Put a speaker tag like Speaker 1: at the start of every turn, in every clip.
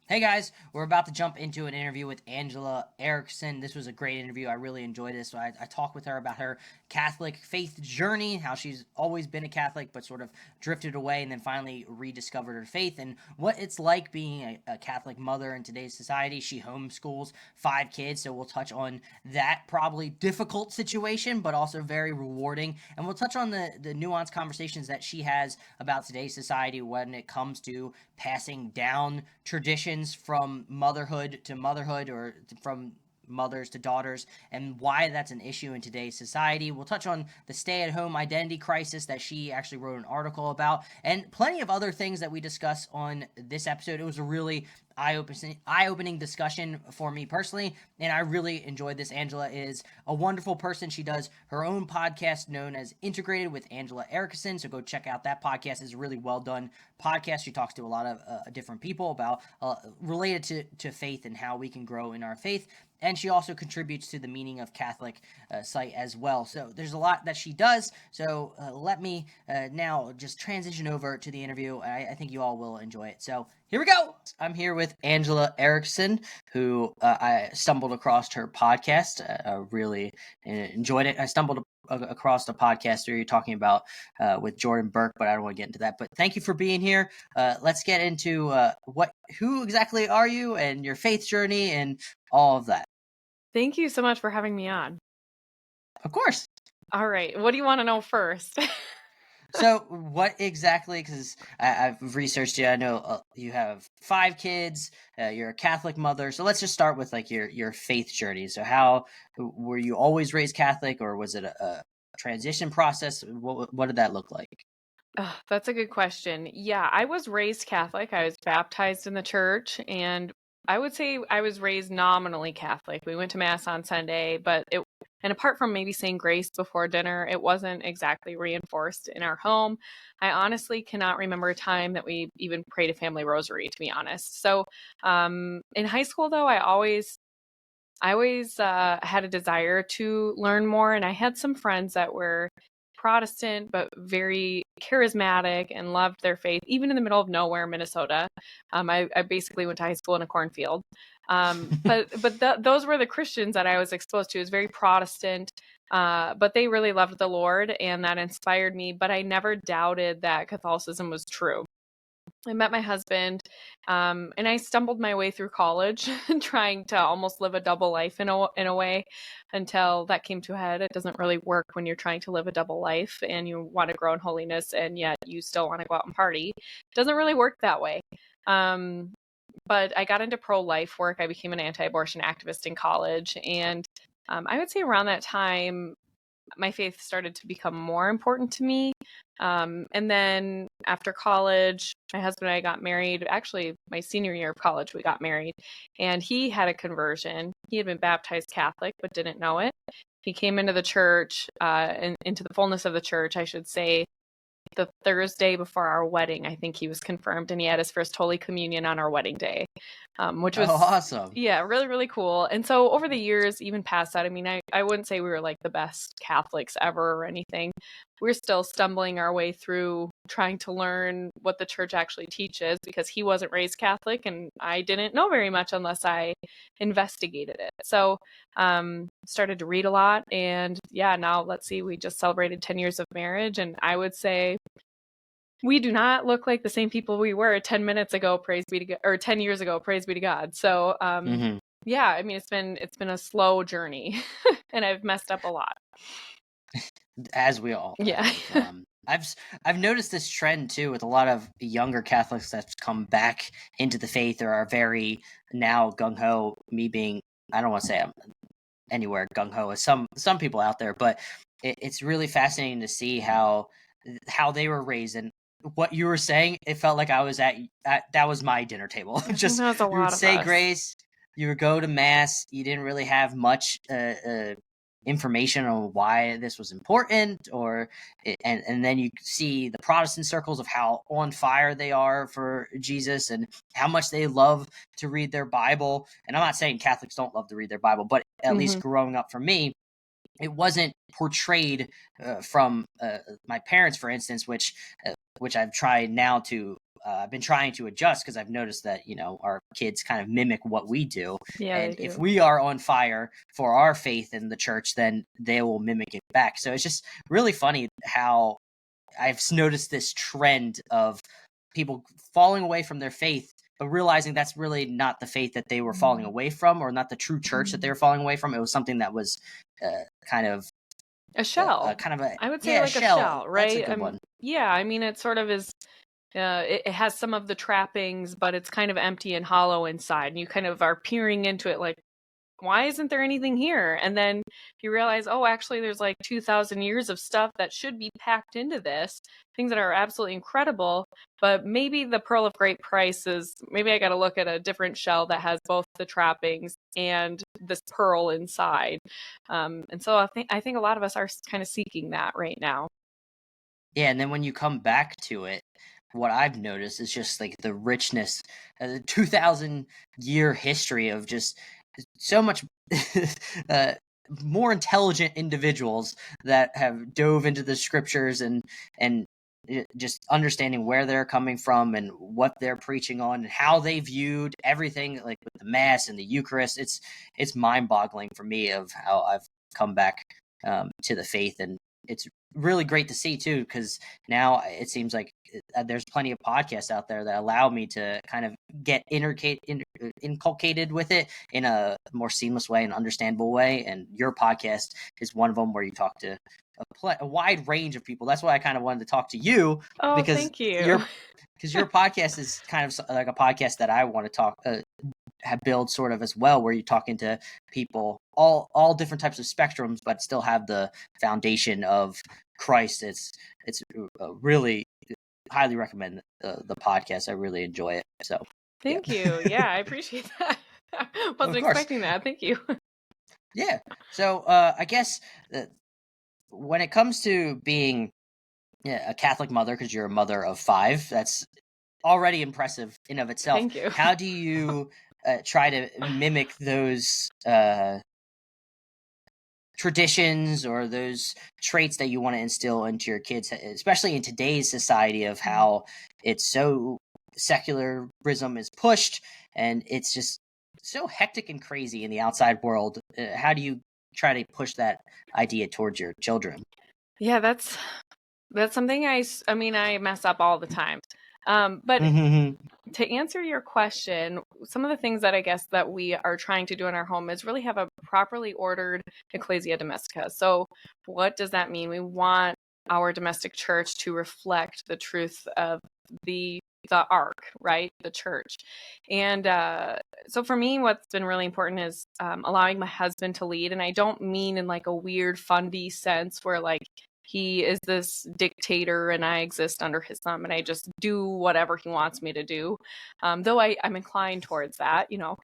Speaker 1: Hey guys, we're about to jump into an interview with Angela Erickson. This was a great interview. I really enjoyed this. So I talked with her about her Catholic faith journey, how she's always been a Catholic but sort of drifted away and then finally rediscovered her faith, and what it's like being a Catholic mother in today's society. She homeschools 5 kids, so we'll touch on that probably difficult situation, but also very rewarding. And we'll touch on the nuanced conversations that she has about today's society when it comes to passing down traditions from motherhood to motherhood, or from mothers to daughters, and why that's an issue in today's society. We'll touch on the stay-at-home identity crisis that she actually wrote an article about, and plenty of other things that we discuss on this episode. It was a really eye-opening discussion for me personally, and I really enjoyed this. Angela is a wonderful person. She does her own podcast known as Integrated with Angela Erickson, so go check out that podcast. It's a really well done podcast. She talks to a lot of different people about related to faith and how we can grow in our faith. And she also contributes to the Meaning of Catholic site as well. So there's a lot that she does. So let me now just transition over to the interview. I think you all will enjoy it. So here we go. I'm here with Angela Erickson, who I stumbled across her podcast. I really enjoyed it. I stumbled across the podcast where you're talking about with Jordan Burke, but I don't want to get into that. But thank you for being here. Let's get into who exactly are you and your faith journey and all of that.
Speaker 2: Thank you so much for having me on.
Speaker 1: Of course.
Speaker 2: All right. What do you want to know first?
Speaker 1: So what exactly, because I've researched you, I know you have 5 kids, you're a Catholic mother. So let's just start with like your faith journey. So how were you always raised Catholic, or was it a transition process? What did that look like?
Speaker 2: That's a good question. Yeah, I was raised Catholic. I was baptized in the church, and I would say I was raised nominally Catholic. We went to Mass on Sunday, and apart from maybe saying grace before dinner, it wasn't exactly reinforced in our home. I honestly cannot remember a time that we even prayed a family rosary, to be honest. So in high school, though, I always had a desire to learn more, and I had some friends that were Protestant but very charismatic and loved their faith, even in the middle of nowhere, Minnesota. I basically went to high school in a cornfield, but those were the Christians that I was exposed to. It was very Protestant, but they really loved the Lord, and that inspired me. But I never doubted that Catholicism was true. I met my husband, and I stumbled my way through college, trying to almost live a double life in a way, until that came to a head. It doesn't really work when you're trying to live a double life and you want to grow in holiness, and yet you still want to go out and party. It doesn't really work that way. But I got into pro-life work. I became an anti-abortion activist in college, and I would say around that time, my faith started to become more important to me. And then after college, my husband and I got married. Actually, my senior year of college, we got married, and he had a conversion. He had been baptized Catholic, but didn't know it. He came into the church, and into the fullness of the church, I should say, the Thursday before our wedding. I think he was confirmed, and he had his first Holy Communion on our wedding day, which was
Speaker 1: awesome.
Speaker 2: Yeah, really, really cool. And so over the years, even past that, I mean, I wouldn't say we were like the best Catholics ever or anything. We're still stumbling our way through trying to learn what the church actually teaches, because he wasn't raised Catholic and I didn't know very much unless I investigated it. So started to read a lot, and yeah, now let's see, we just celebrated 10 years of marriage, and I would say we do not look like the same people we were 10 minutes ago, praise be to God, or 10 years ago, praise be to God. So, yeah, I mean, it's been a slow journey and I've messed up a lot.
Speaker 1: As we all
Speaker 2: Yeah.
Speaker 1: I've noticed this trend too with a lot of younger Catholics that's come back into the faith, or are very now gung-ho. Me being, I don't want to say I'm anywhere gung-ho as some people out there, but it's really fascinating to see how they were raised. And what you were saying, it felt like I was at that was my dinner table. Just
Speaker 2: That was a
Speaker 1: you would
Speaker 2: lot of
Speaker 1: say
Speaker 2: us.
Speaker 1: grace, you would go to Mass, you didn't really have much information on why this was important, and then you see the Protestant circles of how on fire they are for Jesus and how much they love to read their Bible. And I'm not saying Catholics don't love to read their Bible, but at least growing up for me, it wasn't portrayed from my parents, for instance, which I've tried now to I've been trying to adjust because I've noticed that, our kids kind of mimic what we do.
Speaker 2: Yeah, they
Speaker 1: And if
Speaker 2: do.
Speaker 1: we are on fire for our faith in the church, then they will mimic it back. So it's just really funny how I've noticed this trend of people falling away from their faith, but realizing that's really not the faith that they were falling away from, or not the true church that they were falling away from. It was something that was kind of
Speaker 2: A shell. I would say
Speaker 1: a
Speaker 2: like a
Speaker 1: shell.
Speaker 2: shell,
Speaker 1: That's a
Speaker 2: right?
Speaker 1: good one.
Speaker 2: Yeah, I mean, it sort of is. It has some of the trappings, but it's kind of empty and hollow inside. And you kind of are peering into it like, why isn't there anything here? And then you realize, oh, actually, there's like 2,000 years of stuff that should be packed into this, things that are absolutely incredible. But maybe the pearl of great price is, maybe I got to look at a different shell that has both the trappings and this pearl inside. And so I think a lot of us are kind of seeking that right now.
Speaker 1: Yeah, and then when you come back to it, what I've noticed is just like the richness, the 2,000-year history of just so much uh, more intelligent individuals that have dove into the scriptures and just understanding where they're coming from and what they're preaching on and how they viewed everything, like with the mass and the Eucharist. It's mind-boggling for me of how I've come back to the faith, and it's really great to see too, because now it seems like there's plenty of podcasts out there that allow me to kind of get inculcated with it in a more seamless way and understandable way. And your podcast is one of them, where you talk to a wide range of people. That's why I kind of wanted to talk to you,
Speaker 2: Oh,
Speaker 1: because
Speaker 2: thank you.
Speaker 1: your podcast is kind of like a podcast that I want to talk have build sort of as well, where you're talking to people all different types of spectrums, but still have the foundation of Christ. It's really highly recommend the podcast. I really enjoy it. So
Speaker 2: Thank you. Yeah, I appreciate that. Wasn't
Speaker 1: of course.
Speaker 2: expecting that. Thank you.
Speaker 1: Yeah. So I guess when it comes to being a Catholic mother, because you're a mother of 5, that's already impressive in of itself.
Speaker 2: Thank you.
Speaker 1: How do you try to mimic those traditions or those traits that you want to instill into your kids, especially in today's society of how it's so secularism is pushed and it's just so hectic and crazy in the outside world? How do you try to push that idea towards your children?
Speaker 2: Yeah, that's something I mean, I mess up all the time. But to answer your question, some of the things that I guess that we are trying to do in our home is really have a properly ordered ecclesia domestica. So what does that mean? We want our domestic church to reflect the truth of the ark, right? The church. And so for me, what's been really important is allowing my husband to lead. And I don't mean in like a weird fundy sense where like he is this dictator and I exist under his thumb and I just do whatever he wants me to do. Though I'm inclined towards that, because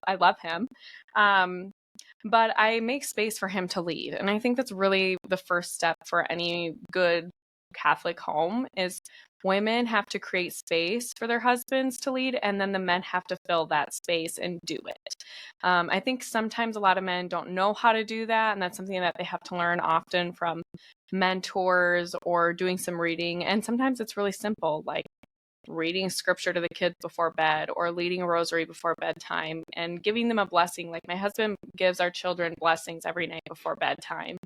Speaker 2: I love him. But I make space for him to lead. And I think that's really the first step for any good Catholic home is women have to create space for their husbands to lead, and then the men have to fill that space and do it. I think sometimes a lot of men don't know how to do that, and that's something that they have to learn often from mentors or doing some reading. And sometimes it's really simple, like reading scripture to the kids before bed or leading a rosary before bedtime and giving them a blessing. Like my husband gives our children blessings every night before bedtime,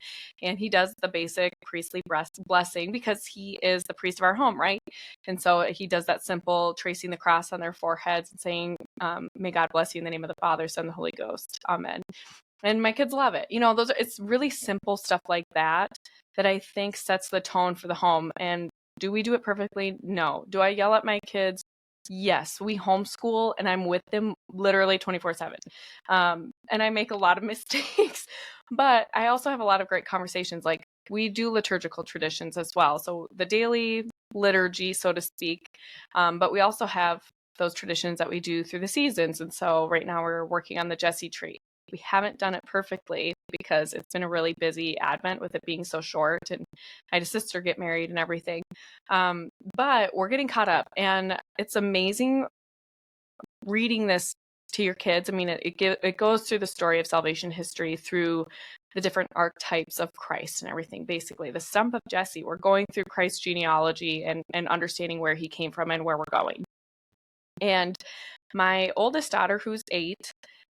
Speaker 2: and he does the basic priestly blessing because he is the priest of our home, right? And so he does that simple tracing the cross on their foreheads and saying, may God bless you in the name of the Father, Son, and the Holy Ghost. Amen. And my kids love it. It's really simple stuff like that I think sets the tone for the home. And do we do it perfectly? No. Do I yell at my kids? Yes. We homeschool and I'm with them literally 24/7. And I make a lot of mistakes, but I also have a lot of great conversations. Like we do liturgical traditions as well. So the daily liturgy, so to speak. But we also have those traditions that we do through the seasons. And so right now we're working on the Jesse tree. We haven't done it perfectly because it's been a really busy Advent with it being so short, and I had a sister get married and everything. But we're getting caught up, and it's amazing reading this to your kids. I mean, it goes through the story of salvation history through the different archetypes of Christ and everything. Basically, the stump of Jesse, we're going through Christ's genealogy and understanding where he came from and where we're going. And my oldest daughter, who's 8,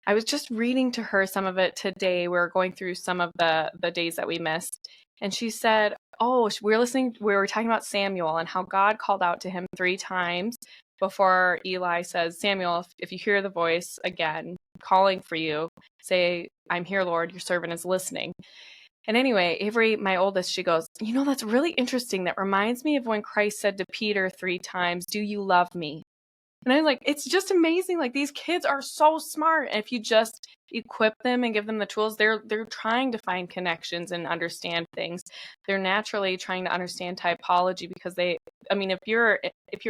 Speaker 2: I was just reading to her some of it today. We were going through some of the days that we missed. And she said, oh, we were talking about Samuel and how God called out to him 3 times before Eli says, Samuel, if you hear the voice again calling for you, say, I'm here, Lord, your servant is listening. And anyway, Avery, my oldest, she goes, that's really interesting. That reminds me of when Christ said to Peter 3 times, do you love me? And I was like, it's just amazing. Like, these kids are so smart. And if you just equip them and give them the tools, they're trying to find connections and understand things. They're naturally trying to understand typology because if you're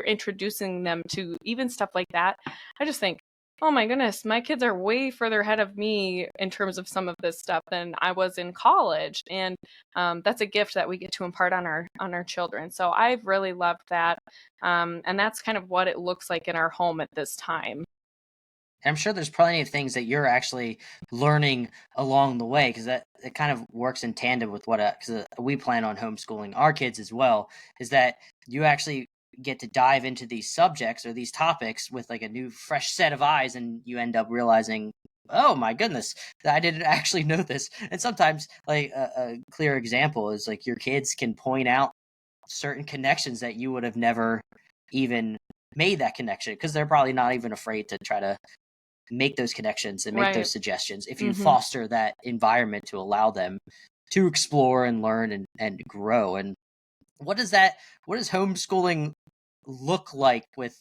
Speaker 2: introducing them to even stuff like that, I just think, oh my goodness, my kids are way further ahead of me in terms of some of this stuff than I was in college. And that's a gift that we get to impart on our children. So I've really loved that. And that's kind of what it looks like in our home at this time.
Speaker 1: I'm sure there's plenty of things that you're actually learning along the way, because it kind of works in tandem with what because we plan on homeschooling our kids as well, is that you actually get to dive into these subjects or these topics with like a new fresh set of eyes, and you end up realizing, oh my goodness, I didn't actually know this. And sometimes like a clear example is like your kids can point out certain connections that you would have never even made that connection, because they're probably not even afraid to try to make those connections and make those suggestions if you foster that environment to allow them to explore and learn and grow. And what does homeschooling look like with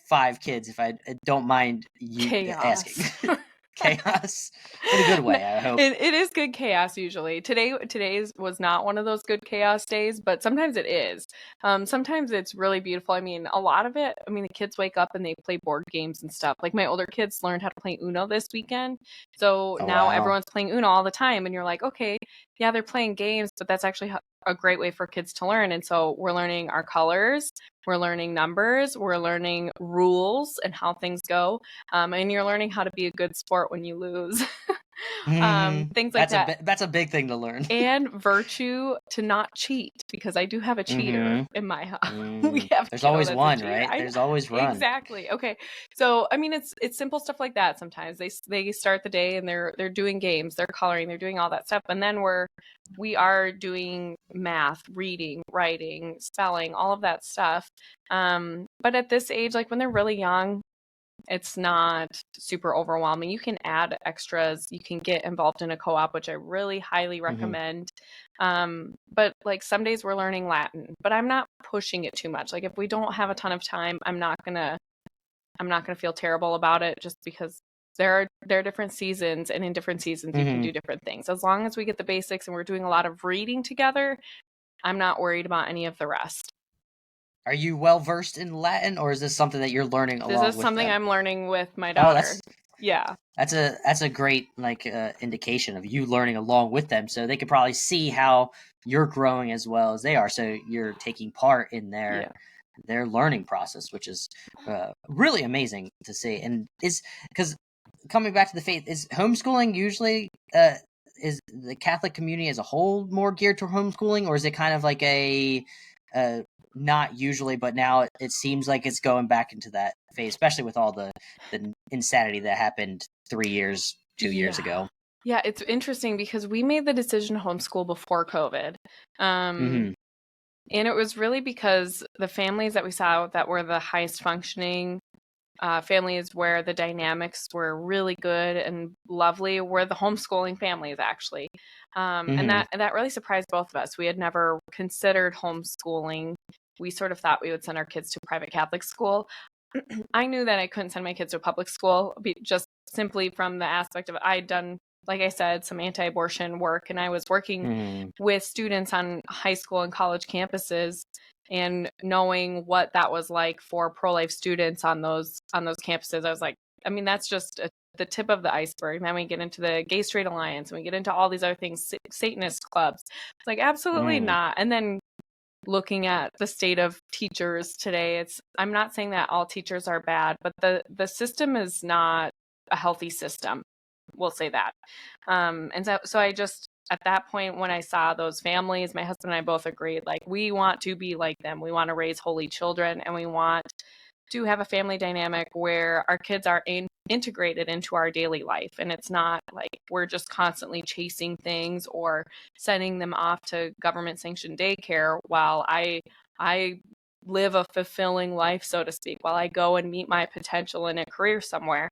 Speaker 1: 5 kids, if I don't mind you asking? Chaos in a good way, I hope.
Speaker 2: It is good chaos usually. Today's was not one of those good chaos days, but sometimes it is. Sometimes it's really beautiful. I mean, a lot of it, the kids wake up and they play board games and stuff. Like my older kids learned how to play Uno this weekend. So now everyone's playing Uno all the time, and you're like, okay, yeah, they're playing games, but that's actually a great way for kids to learn. And so we're learning our colors, we're learning numbers, we're learning rules and how things go. And you're learning how to be a good sport when you lose. Things like that.
Speaker 1: That's a big thing to learn.
Speaker 2: And virtue to not cheat, because I do have a cheater in my house.
Speaker 1: There's always one, right? There's always one.
Speaker 2: Exactly. Okay. So it's simple stuff like that. Sometimes they start the day and they're doing games, they're coloring, they're doing all that stuff, and then we are doing math, reading, writing, spelling, all of that stuff. But at this age, like when they're really young, it's not super overwhelming. You can add extras. You can get involved in a co-op, which I really highly recommend. But like some days we're learning Latin, but I'm not pushing it too much. Like if we don't have a ton of time, I'm not gonna feel terrible about it, just because there are different seasons, and in different seasons you can do different things. As long as we get the basics and we're doing a lot of reading together, I'm not worried about any of the rest.
Speaker 1: Are you well versed in Latin, or is this something that you're learning along with them?
Speaker 2: This is something I'm learning with my daughter.
Speaker 1: That's a great indication of you learning along with them, so they could probably see how you're growing as well as they are. So you're taking part in their learning process, which is really amazing to see. And is because coming back to the faith, is homeschooling usually is the Catholic community as a whole more geared to homeschooling, or is it kind of like a not usually, but now it seems like it's going back into that phase, especially with all the insanity that happened 2 years ago.
Speaker 2: Yeah, it's interesting because we made the decision to homeschool before COVID. And it was really because the families that we saw that were the highest functioning families, where the dynamics were really good and lovely, were the homeschooling families, actually. And that really surprised both of us. We had never considered homeschooling. We sort of thought we would send our kids to a private Catholic school. I knew that I couldn't send my kids to a public school, just simply from the aspect of I'd done, like I said, some anti-abortion work, and I was working with students on high school and college campuses, and knowing what that was like for pro-life students on those campuses. I was like, that's just the tip of the iceberg. And then we get into the Gay Straight Alliance, and we get into all these other things, Satanist clubs. It's like, absolutely not. And then looking at the state of teachers today, I'm not saying that all teachers are bad, but the system is not a healthy system. We'll say that. And so I just at that point, when I saw those families, my husband and I both agreed, like, we want to be like them. We want to raise holy children, and we want to have a family dynamic where our kids are integrated into our daily life. And it's not like we're just constantly chasing things or sending them off to government sanctioned daycare while I live a fulfilling life, so to speak, while I go and meet my potential in a career somewhere.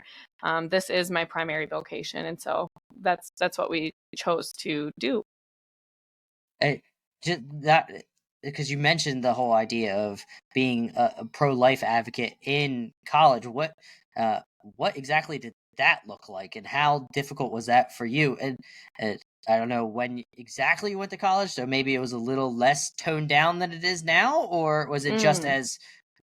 Speaker 2: This is my primary vocation. And so that's what we chose to do.
Speaker 1: Just that, because you mentioned the whole idea of being a pro-life advocate in college. What exactly did that look like, and how difficult was that for you? And I don't know when exactly you went to college, so maybe it was a little less toned down than it is now, or was it just as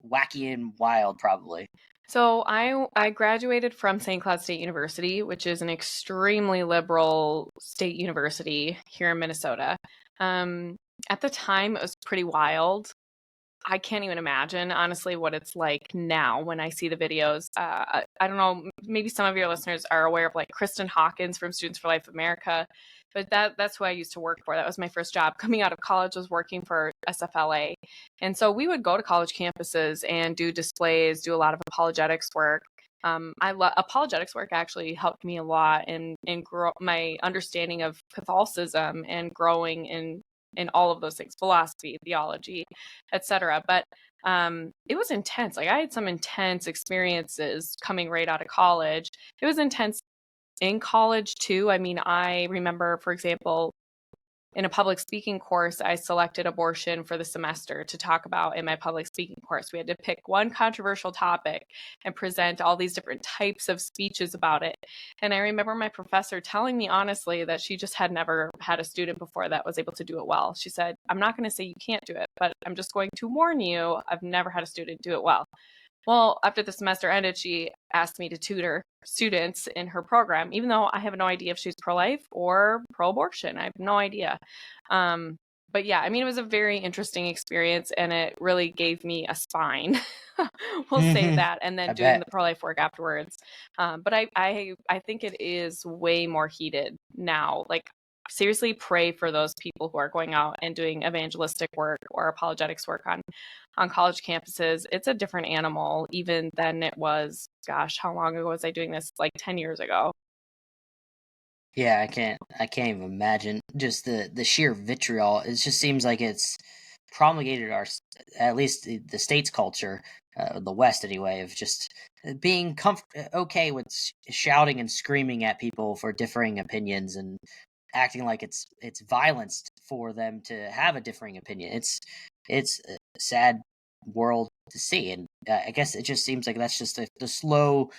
Speaker 1: wacky and wild, probably?
Speaker 2: So I graduated from St. Cloud State University, which is an extremely liberal state university here in Minnesota. At the time, it was pretty wild. I can't even imagine, honestly, what it's like now when I see the videos. I don't know, maybe some of your listeners are aware of like Kristen Hawkins from Students for Life America, but that's who I used to work for. That was my first job coming out of college, was working for SFLA. And so we would go to college campuses and do displays, do a lot of apologetics work. Apologetics work actually helped me a lot in grow my understanding of Catholicism and growing in all of those things, philosophy, theology, etc. But it was intense. Like, I had some intense experiences coming right out of college. It was intense in college too. I mean, I remember, for example, in a public speaking course, I selected abortion for the semester to talk about in my public speaking course. We had to pick one controversial topic and present all these different types of speeches about it. And I remember my professor telling me honestly that she just had never had a student before that was able to do it well. She said, "I'm not going to say you can't do it, but I'm just going to warn you, I've never had a student do it well." Well, after the semester ended, she asked me to tutor students in her program, even though I have no idea if she's pro-life or pro-abortion. I have no idea. Um, but yeah, I mean, it was a very interesting experience, and it really gave me a spine. We'll say that. And then
Speaker 1: I
Speaker 2: doing the
Speaker 1: bet.
Speaker 2: pro-life work afterwards. But I think it is way more heated now. Like, seriously, pray for those people who are going out and doing evangelistic work or apologetics work on college campuses. It's a different animal even than it was, gosh, how long ago was I doing this? Like 10 years ago.
Speaker 1: Yeah, I can't even imagine just the sheer vitriol. It just seems like it's promulgated at least the state's culture, the West anyway, of just being okay with shouting and screaming at people for differing opinions and acting like it's violence for them to have a differing opinion. It's a sad world to see, and I guess it just seems like that's just the slow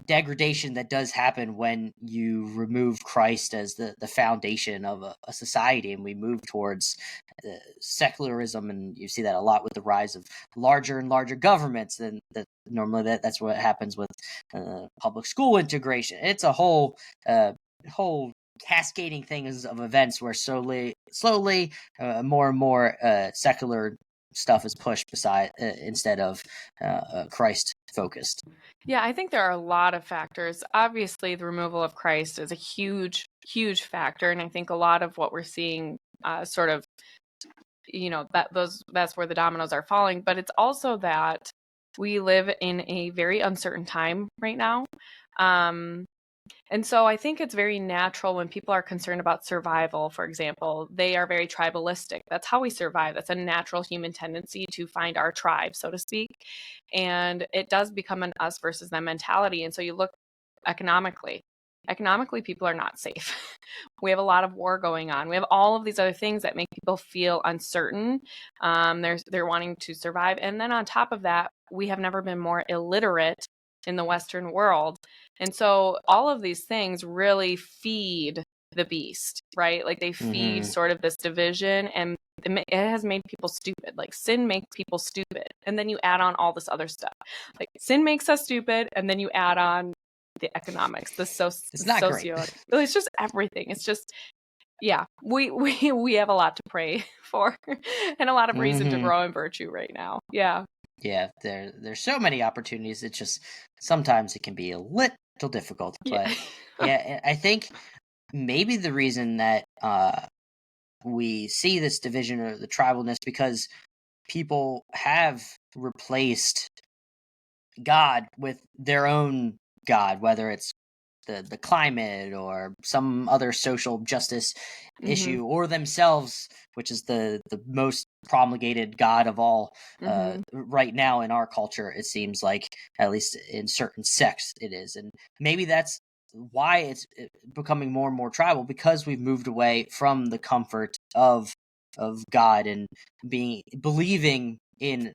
Speaker 1: degradation that does happen when you remove Christ as the foundation of a society, and we move towards secularism, and you see that a lot with the rise of larger and larger governments. And normally that's what happens with public school integration. It's a whole cascading things of events where slowly, more and more secular stuff is pushed beside instead of Christ focused.
Speaker 2: Yeah, I think there are a lot of factors. Obviously, the removal of Christ is a huge, huge factor. And I think a lot of what we're seeing sort of, that's where the dominoes are falling. But it's also that we live in a very uncertain time right now. And so I think it's very natural when people are concerned about survival, for example, they are very tribalistic. That's how we survive. That's a natural human tendency to find our tribe, so to speak. And it does become an us versus them mentality. And so you look economically. Economically, people are not safe. We have a lot of war going on. We have all of these other things that make people feel uncertain. They're wanting to survive. And then on top of that, we have never been more illiterate in the Western world. And so all of these things really feed the beast, right? Like, they feed
Speaker 1: Hmm.
Speaker 2: sort of this division, and it has made people stupid. Like, sin makes people stupid. And then you add on all this other stuff. Like, sin makes us stupid, and then you add on the economics, the
Speaker 1: It's not great.
Speaker 2: socio. It's just everything. It's just, yeah, we have a lot to pray for and a lot of reason to
Speaker 1: Hmm.
Speaker 2: grow in virtue right now. Yeah.
Speaker 1: Yeah, there's so many opportunities. It's just sometimes it can be a little difficult,
Speaker 2: Yeah.
Speaker 1: but yeah, I think maybe the reason that we see this division or the tribalness because people have replaced God with their own God, whether it's the climate or some other social justice issue, or themselves, which is the most promulgated God of all right now in our culture. It seems like, at least in certain sects, it is, and maybe that's why it's becoming more and more tribal, because we've moved away from the comfort of God and believing in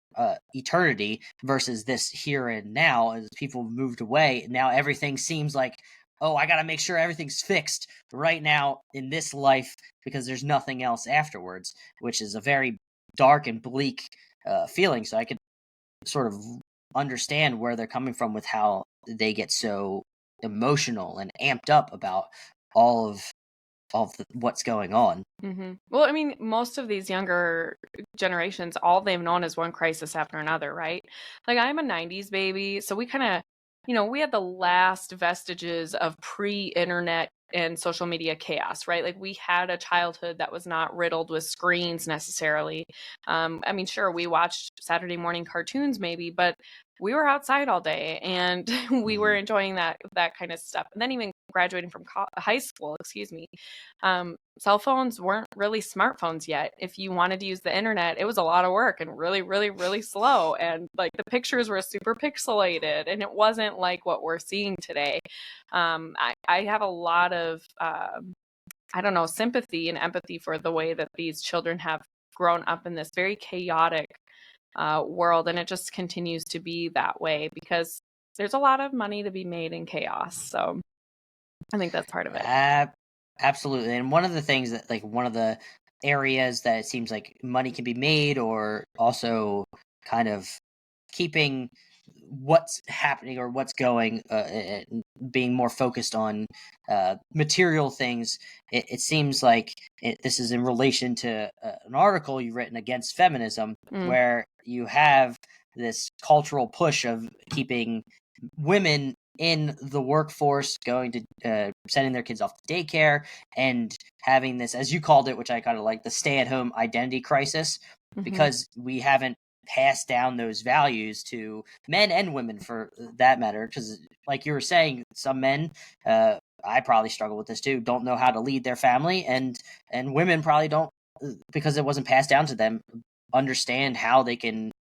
Speaker 1: eternity versus this here and now. As people have moved away, now everything seems like, oh, I got to make sure everything's fixed right now in this life because there's nothing else afterwards, which is a very dark and bleak feeling. So I could sort of understand where they're coming from with how they get so emotional and amped up about all of what's going on.
Speaker 2: Well, I mean, most of these younger generations, all they've known is one crisis after another, right? Like, I'm a 90s baby, so we kind of, we had the last vestiges of pre-internet and social media chaos, right? Like, we had a childhood that was not riddled with screens necessarily. I mean, sure, we watched Saturday morning cartoons maybe, but we were outside all day and we were enjoying that kind of stuff. And then even graduating from high school, excuse me, cell phones weren't really smartphones yet. If you wanted to use the internet, it was a lot of work and really, really, really slow. And like the pictures were super pixelated, and it wasn't like what we're seeing today. I have a lot of, I don't know, sympathy and empathy for the way that these children have grown up in this very chaotic world. And it just continues to be that way because there's a lot of money to be made in chaos. So I think that's part of it.
Speaker 1: Absolutely. And one of the things that, like, one of the areas that it seems like money can be made, or also kind of keeping what's happening or what's going, and being more focused on material things, it seems like this is in relation to an article you've written against feminism, where you have this cultural push of keeping women in the workforce, going to sending their kids off to daycare, and having this, as you called it, which I kind of like, the stay-at-home identity crisis, because we haven't passed down those values to men and women, for that matter. Because, like you were saying, some men, I probably struggle with this too, don't know how to lead their family, and women probably don't, because it wasn't passed down to them, understand how they can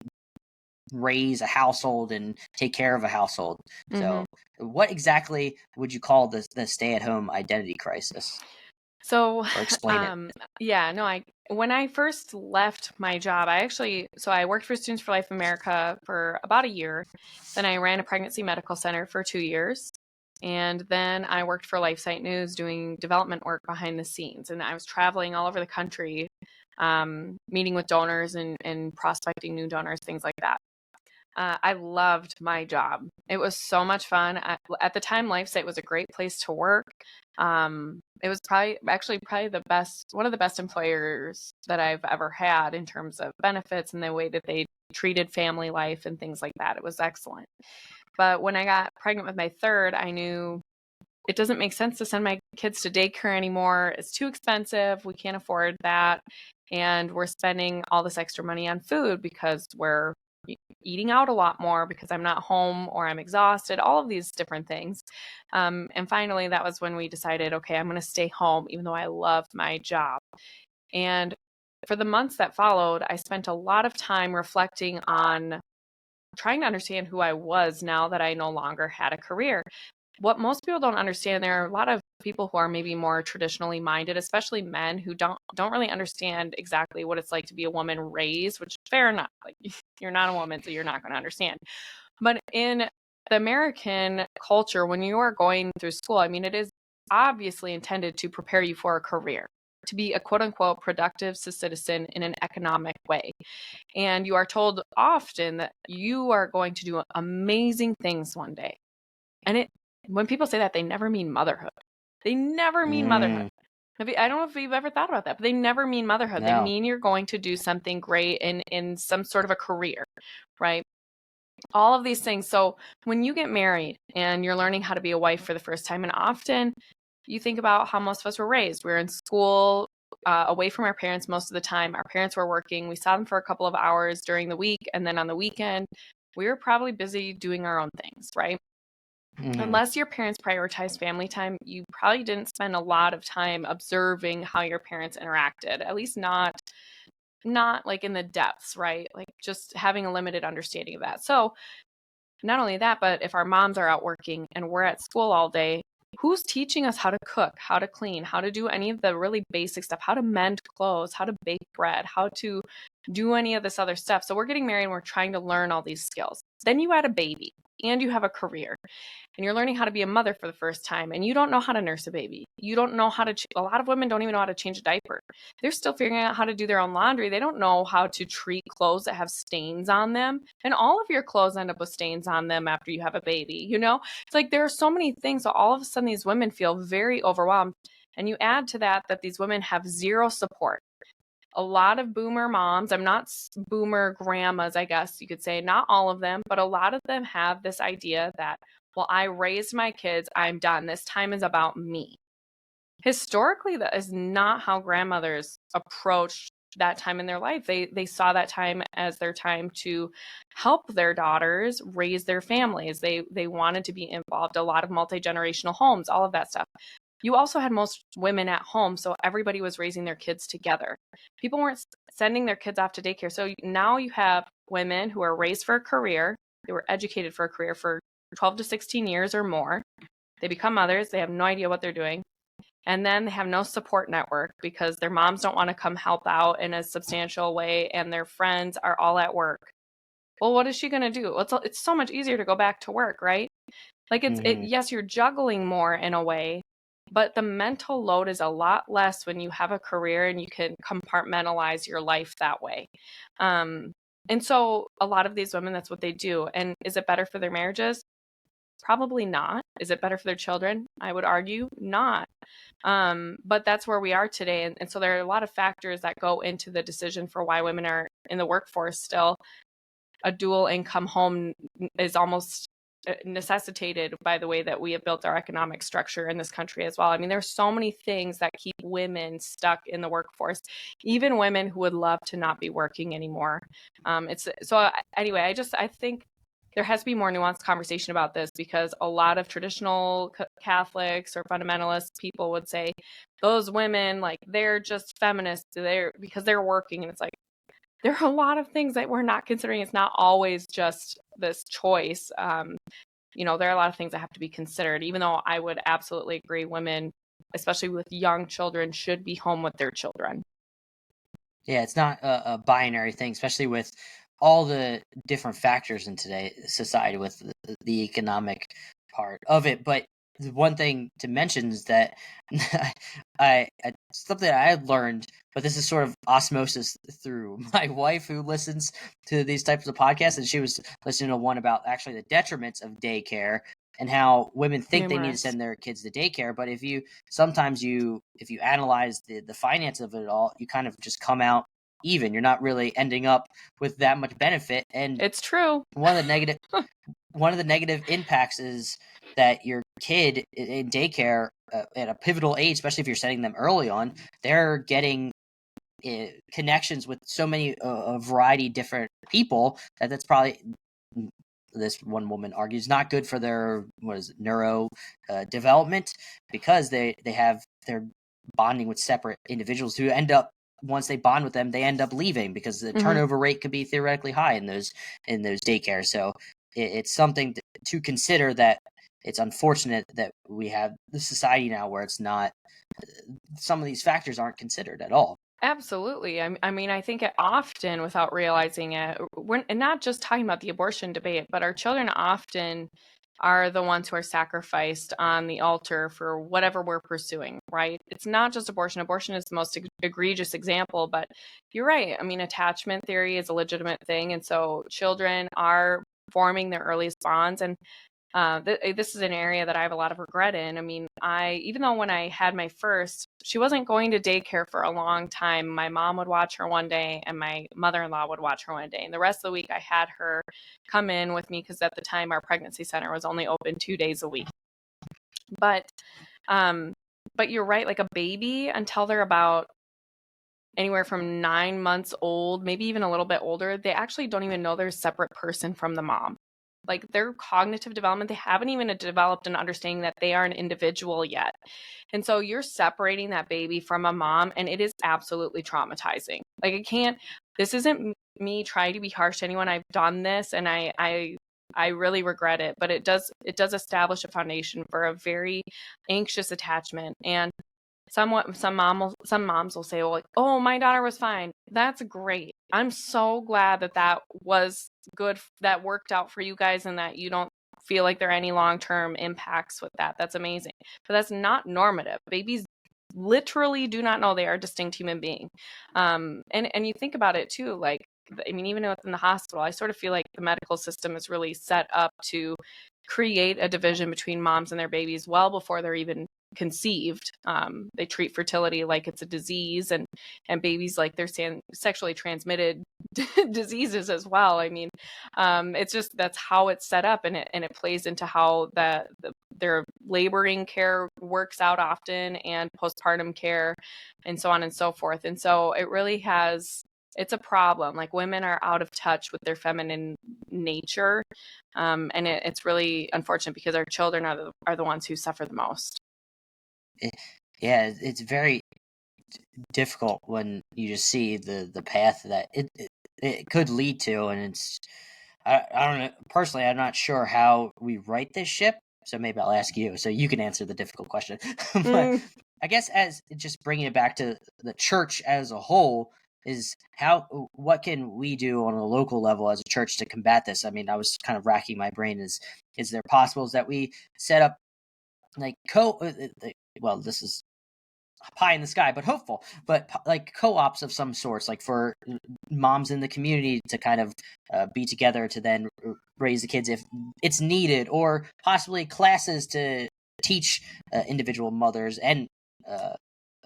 Speaker 1: raise a household and take care of a household. So what exactly would you call the stay-at-home identity crisis?
Speaker 2: So,
Speaker 1: Or explain it.
Speaker 2: yeah, no, when I first left my job, I worked for Students for Life America for about a year. Then I ran a pregnancy medical center for 2 years. And then I worked for LifeSite News doing development work behind the scenes. And I was traveling all over the country, meeting with donors and prospecting new donors, things like that. I loved my job. It was so much fun. At the time, LifeSite was a great place to work. It was probably one of the best employers that I've ever had in terms of benefits and the way that they treated family life and things like that. It was excellent. But when I got pregnant with my third, I knew it doesn't make sense to send my kids to daycare anymore. It's too expensive. We can't afford that. And we're spending all this extra money on food because we're eating out a lot more because I'm not home or I'm exhausted, all of these different things. And finally, that was when we decided, okay, I'm going to stay home, even though I loved my job. And for the months that followed, I spent a lot of time reflecting on trying to understand who I was now that I no longer had a career. What most people don't understand, there are a lot of people who are maybe more traditionally minded, especially men, who don't really understand exactly what it's like to be a woman raised, which is fair enough. Like, you're not a woman, so you're not going to understand. But in the American culture, when you are going through school, I mean, it is obviously intended to prepare you for a career, to be a quote unquote productive citizen in an economic way. And you are told often that you are going to do amazing things one day. And when people say that, they never mean motherhood. They never mean motherhood. I don't know if you've ever thought about that, but they never mean motherhood.
Speaker 1: No.
Speaker 2: They mean you're going to do something great in some sort of a career, right? All of these things. So when you get married and you're learning how to be a wife for the first time, and often you think about how most of us were raised. We were in school, away from our parents most of the time. Our parents were working. We saw them for a couple of hours during the week. And then on the weekend, we were probably busy doing our own things, right? Unless your parents prioritized family time, you probably didn't spend a lot of time observing how your parents interacted, at least not like in the depths, right? Like just having a limited understanding of that. So not only that, but if our moms are out working and we're at school all day, who's teaching us how to cook, how to clean, how to do any of the really basic stuff, how to mend clothes, how to bake bread, how to do any of this other stuff? So we're getting married and we're trying to learn all these skills. Then you add a baby and you have a career and you're learning how to be a mother for the first time and you don't know how to nurse a baby. You don't know how to, a lot of women don't even know how to change a diaper. They're still figuring out how to do their own laundry. They don't know how to treat clothes that have stains on them. And all of your clothes end up with stains on them after you have a baby, you know? It's like there are so many things. So all of a sudden these women feel very overwhelmed. And you add to that these women have zero support. A lot of boomer moms, I'm not boomer grandmas, I guess you could say, not all of them, but a lot of them have this idea that, well, I raised my kids, I'm done. This time is about me. Historically, that is not how grandmothers approached that time in their life. They saw that time as their time to help their daughters raise their families. They wanted to be involved, a lot of multi-generational homes, all of that stuff. You also had most women at home, so everybody was raising their kids together. People weren't sending their kids off to daycare. So now you have women who are raised for a career. They were educated for a career for 12 to 16 years or more. They become mothers. They have no idea what they're doing. And then they have no support network because their moms don't want to come help out in a substantial way and their friends are all at work. Well, what is she going to do? Well, it's so much easier to go back to work, right? Like yes, you're juggling more in a way, but the mental load is a lot less when you have a career and you can compartmentalize your life that way. And so a lot of these women, that's what they do. And is it better for their marriages? Probably not. Is it better for their children? I would argue not. But that's where we are today. And so there are a lot of factors that go into the decision for why women are in the workforce still. A dual income home is almost necessitated by the way that we have built our economic structure in this country as well. I mean, there's so many things that keep women stuck in the workforce, even women who would love to not be working anymore. Anyway, I think there has to be more nuanced conversation about this because a lot of traditional Catholics or fundamentalist people would say those women, like, they're just feminists because they're working. And it's like, there are a lot of things that we're not considering. It's not always just this choice. There are a lot of things that have to be considered, even though I would absolutely agree women, especially with young children, should be home with their children.
Speaker 1: Yeah, it's not a binary thing, especially with all the different factors in today's society with the economic part of it. But the one thing to mention is that something that I learned, but this is sort of osmosis through my wife who listens to these types of podcasts, and she was listening to one about actually the detriments of daycare and how women think they need to send their kids to daycare. But if you analyze the finance of it all, you kind of just come out even. You're not really ending up with that much benefit. And
Speaker 2: it's true.
Speaker 1: One of the negative impacts is that your kid in daycare at a pivotal age, especially if you're sending them early on, they're getting connections with so many a variety of different people that's probably, this one woman argues, not good for their neuro development, because they're bonding with separate individuals who end up, once they bond with them, they end up leaving because the turnover rate could be theoretically high in those daycares. So it's something to consider, that it's unfortunate that we have the society now where it's not, some of these factors aren't considered at all.
Speaker 2: Absolutely. I mean, I think it often, without realizing it, we're not just talking about the abortion debate, but our children often are the ones who are sacrificed on the altar for whatever we're pursuing, right? It's not just abortion. Abortion is the most egregious example, but you're right. I mean, attachment theory is a legitimate thing. And so children are forming their earliest bonds. And this is an area that I have a lot of regret in. I mean, even though when I had my first, she wasn't going to daycare for a long time. My mom would watch her one day and my mother-in-law would watch her one day. And the rest of the week I had her come in with me because at the time our pregnancy center was only open 2 days a week. But But you're right, like a baby until they're about anywhere from 9 months old, maybe even a little bit older, they actually don't even know they're a separate person from the mom. Like their cognitive development, they haven't even developed an understanding that they are an individual yet. And so you're separating that baby from a mom, and it is absolutely traumatizing. Like this isn't me trying to be harsh to anyone. I've done this and I really regret it, but it does establish a foundation for a very anxious attachment. And some moms will say, well, like, oh, my daughter was fine. That's great. I'm so glad that was good, that worked out for you guys, and that you don't feel like there are any long-term impacts with that. That's amazing. But that's not normative. Babies literally do not know they are a distinct human being. And you think about it too, like, I mean, even within the hospital, I sort of feel like the medical system is really set up to create a division between moms and their babies well before they're even conceived. They treat fertility like it's a disease, and babies like they're sexually transmitted diseases as well. I mean, it's just, that's how it's set up, and it plays into how their laboring care works out often, and postpartum care, and so on and so forth. And so it really it's a problem. Like, women are out of touch with their feminine nature, and it's really unfortunate because our children are the ones who suffer the most.
Speaker 1: Yeah, it's very difficult when you just see the path that it could lead to, and it's I don't know, personally, I'm not sure how we right this ship, so maybe I'll ask you so you can answer the difficult question. But I guess, as just bringing it back to the church as a whole, is what can we do on a local level as a church to combat this? I mean, I was kind of racking my brain. Is there possibles that we set up like well, this is pie in the sky, but hopeful, but like co-ops of some sorts, like for moms in the community to kind of be together to then raise the kids if it's needed, or possibly classes to teach individual mothers and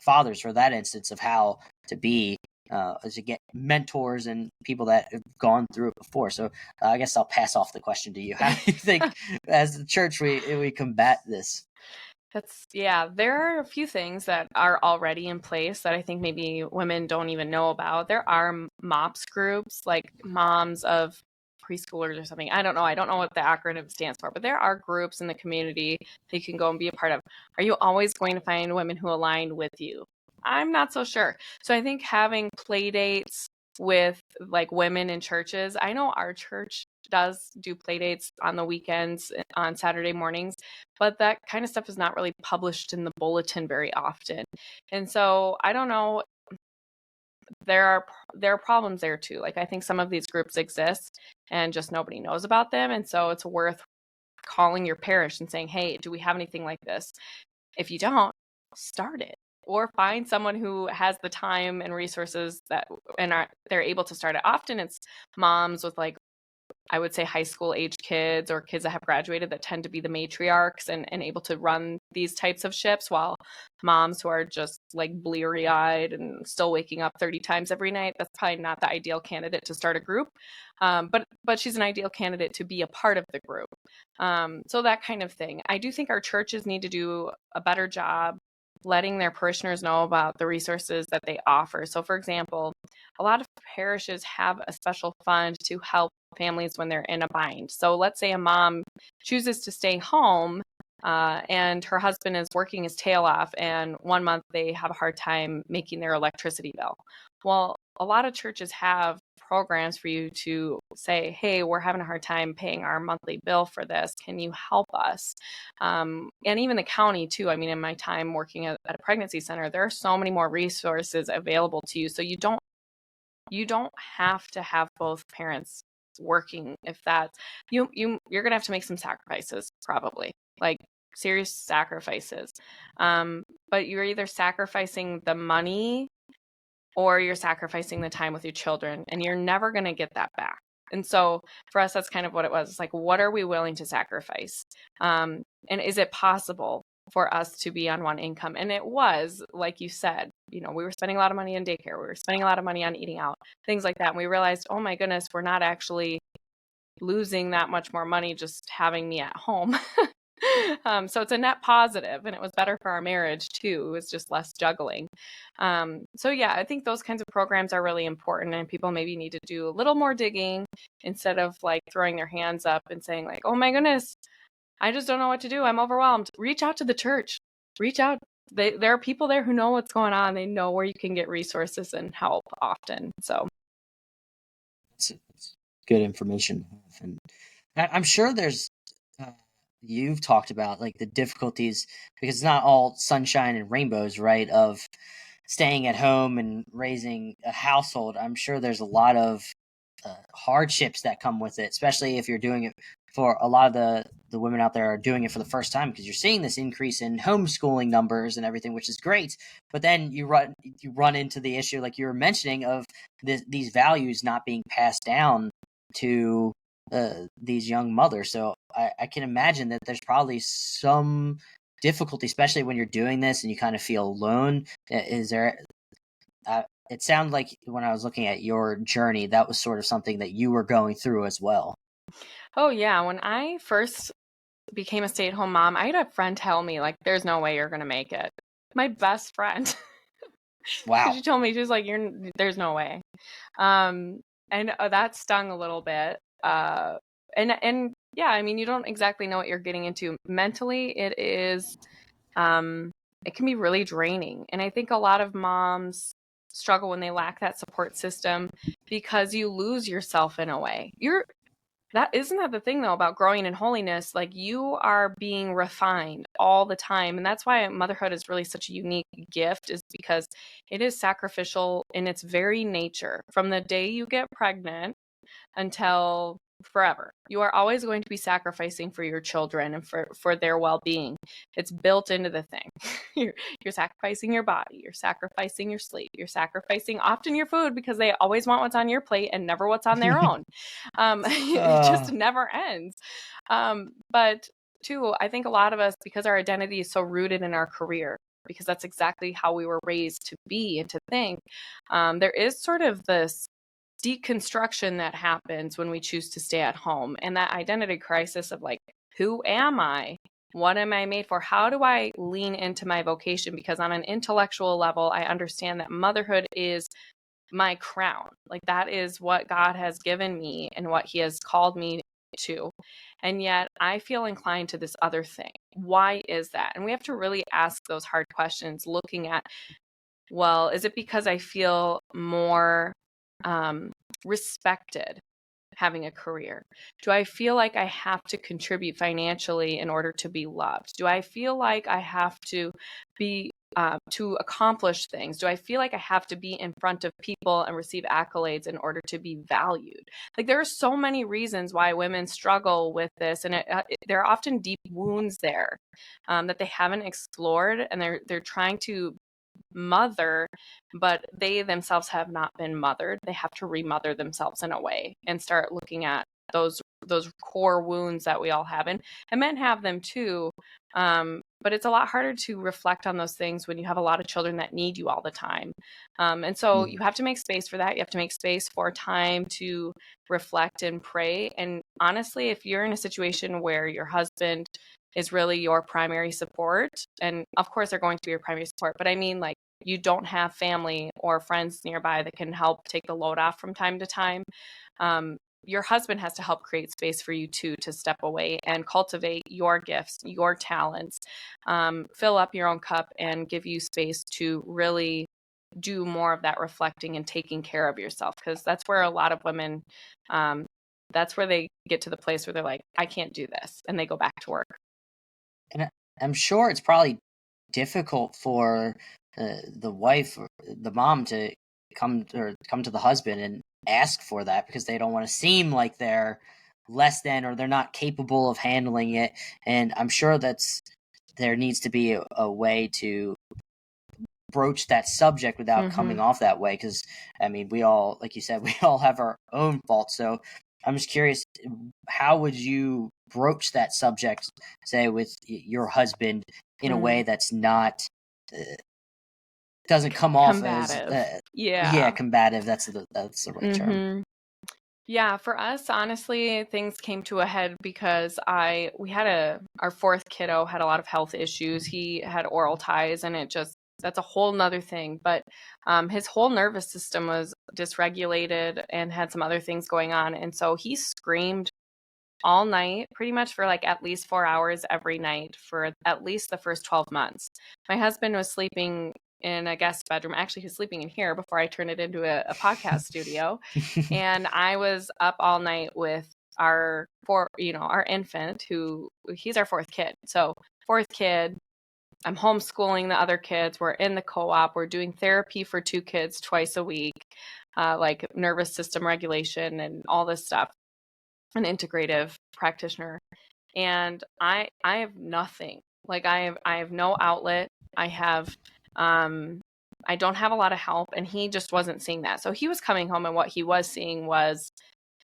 Speaker 1: fathers, for that instance, of how to be to get mentors and people that have gone through it before. So I guess I'll pass off the question to you. How do you think as the church we combat this?
Speaker 2: There are a few things that are already in place that I think maybe women don't even know about. There are MOPS groups, like moms of preschoolers or something. I don't know what the acronym stands for, but there are groups in the community that you can go and be a part of. Are you always going to find women who align with you? I'm not so sure. So I think having play dates with like women in churches, I know our church does do play dates on the weekends on Saturday mornings, but that kind of stuff is not really published in the bulletin very often. And so I don't know, there are problems there too. Like, I think some of these groups exist and just nobody knows about them. And so it's worth calling your parish and saying, hey, do we have anything like this? If you don't, start it, or find someone who has the time and resources they're able to start it. Often it's moms with, like, I would say high school age kids or kids that have graduated that tend to be the matriarchs and able to run these types of ships, while moms who are just like bleary eyed and still waking up 30 times every night, that's probably not the ideal candidate to start a group. But she's an ideal candidate to be a part of the group. So that kind of thing. I do think our churches need to do a better job letting their parishioners know about the resources that they offer. So, for example, a lot of parishes have a special fund to help families when they're in a bind. So let's say a mom chooses to stay home and her husband is working his tail off, and one month they have a hard time making their electricity bill. Well, a lot of churches have programs for you to say, hey, we're having a hard time paying our monthly bill for this. Can you help us? And even the county too. I mean, in my time working at a pregnancy center, there are so many more resources available to you. So you don't have to have both parents working. If that's you're gonna have to make some sacrifices, probably, like serious sacrifices. But you're either sacrificing the money or you're sacrificing the time with your children, and you're never going to get that back. And so for us, that's kind of what it was. It's like, what are we willing to sacrifice? And is it possible for us to be on one income? And it was, like you said, we were spending a lot of money on daycare. We were spending a lot of money on eating out, things like that. And we realized, oh my goodness, we're not actually losing that much more money just having me at home. So it's a net positive, and it was better for our marriage too. It was just less juggling. So yeah, I think those kinds of programs are really important, and people maybe need to do a little more digging instead of like throwing their hands up and saying like, "Oh my goodness, I just don't know what to do. I'm overwhelmed." Reach out to the church. Reach out. There are people there who know what's going on. They know where you can get resources and help often. So
Speaker 1: It's good information. And I'm sure there's, uh, you've talked about like the difficulties because it's not all sunshine and rainbows, right? Of staying at home and raising a household. I'm sure there's a lot of hardships that come with it, especially if you're doing it for a lot of the women out there are doing it for the first time because you're seeing this increase in homeschooling numbers and everything, which is great. But then you run into the issue like you were mentioning of these values not being passed down to these young mothers. So I can imagine that there's probably some difficulty, especially when you're doing this and you kind of feel alone. Is there it sounded like when I was looking at your journey, that was sort of something that you were going through as well.
Speaker 2: oh yeah, when I first became a stay-at-home mom, I had a friend tell me like, "There's no way you're gonna make it." My best friend, because
Speaker 1: Wow.
Speaker 2: she told me, she was like, there's no way." Um, and that stung a little bit. And yeah, I mean, you don't exactly know what you're getting into mentally. It can be really draining, and I think a lot of moms struggle when they lack that support system because you lose yourself in a way. That isn't that the thing though about growing in holiness? Like you are being refined all the time. And that's why motherhood is really such a unique gift, is because it is sacrificial in its very nature. From the day you get pregnant until forever, you are always going to be sacrificing for your children and for their well-being. It's built into the thing. You're sacrificing your body, you're sacrificing your sleep, you're sacrificing often your food because they always want what's on your plate and never what's on their own. It just
Speaker 1: uh,
Speaker 2: never ends. But two, I think a lot of us, because our identity is so rooted in our career, because that's exactly how we were raised to be and to think, there is sort of this deconstruction that happens when we choose to stay at home, and that identity crisis of like, who am I? What am I made for? How do I lean into my vocation? Because on an intellectual level, I understand that motherhood is my crown. Like that is what God has given me and what he has called me to. And yet I feel inclined to this other thing. Why is that? And we have to really ask those hard questions, looking at, well, is it because I feel more respected having a career? Do I feel like I have to contribute financially in order to be loved? Do I feel like I have to be to accomplish things? Do I feel like I have to be in front of people and receive accolades in order to be valued? Like there are so many reasons why women struggle with this, and there are often deep wounds there that they haven't explored, and they're trying to mother, but they themselves have not been mothered. They have to remother themselves in a way and start looking at those core wounds that we all have, and men have them too. But it's a lot harder to reflect on those things when you have a lot of children that need you all the time. And so you have to make space for that. You have to make space for time to reflect and pray. And honestly, if you're in a situation where your husband is really your primary support, and of course they're going to be your primary support, but I mean like you don't have family or friends nearby that can help take the load off from time to time, your husband has to help create space for you too, to step away and cultivate your gifts, your talents, fill up your own cup and give you space to really do more of that reflecting and taking care of yourself. Because that's where a lot of women, that's where they get to the place where they're like, I can't do this, and they go back to work.
Speaker 1: and I'm sure it's probably difficult for the wife or the mom to come to the husband and ask for that because they don't want to seem like they're less than or they're not capable of handling it. And I'm sure there needs to be a way to broach that subject without
Speaker 2: Mm-hmm.
Speaker 1: coming off that way because I mean we all, like you said, we all have our own faults. So I'm just curious, how would you broach that subject, say with your husband, in a way that's not uh, doesn't come off as
Speaker 2: Combative.
Speaker 1: yeah,
Speaker 2: Yeah.
Speaker 1: combative. That's the right term.
Speaker 2: Mm-hmm. Yeah, for us, honestly, things came to a head because our fourth kiddo had a lot of health issues. He had oral ties, and that's a whole nother thing. But his whole nervous system was dysregulated and had some other things going on. And so he screamed all night, pretty much for like at least 4 hours every night for at least the first 12 months. My husband was sleeping in a guest bedroom. Actually, he was sleeping in here before I turned it into a podcast studio. And I was up all night with our infant, who he's our fourth kid. So fourth kid, I'm homeschooling the other kids. We're in the co-op. We're doing therapy for 2 kids twice a week, like nervous system regulation and all this stuff, an integrative practitioner. And I have nothing. Like I have no outlet. I don't have a lot of help, and he just wasn't seeing that. So he was coming home, and what he was seeing was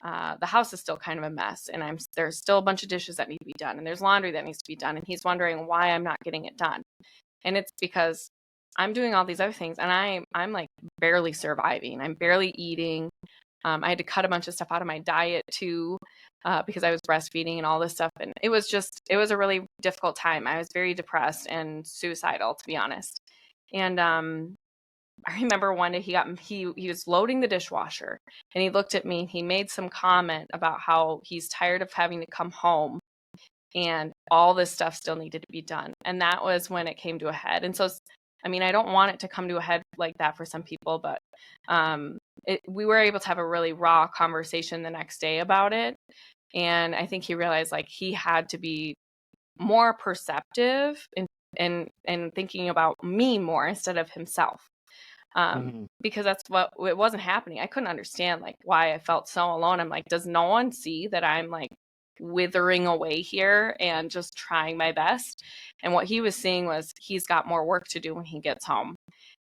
Speaker 2: the house is still kind of a mess, and there's still a bunch of dishes that need to be done, and there's laundry that needs to be done, and he's wondering why I'm not getting it done. And it's because I'm doing all these other things, and I'm like barely surviving. I'm barely eating. I had to cut a bunch of stuff out of my diet too, because I was breastfeeding and all this stuff. And it was a really difficult time. I was very depressed and suicidal, to be honest. And I remember one day he was loading the dishwasher, and he looked at me and he made some comment about how he's tired of having to come home and all this stuff still needed to be done. And that was when it came to a head. And so, I mean, I don't want it to come to a head like that for some people, but we were able to have a really raw conversation the next day about it. And I think he realized like he had to be more perceptive and thinking about me more instead of himself. Because that's what it wasn't happening. I couldn't understand like why I felt so alone. I'm like, does no one see that I'm like withering away here and just trying my best? And what he was seeing was he's got more work to do when he gets home.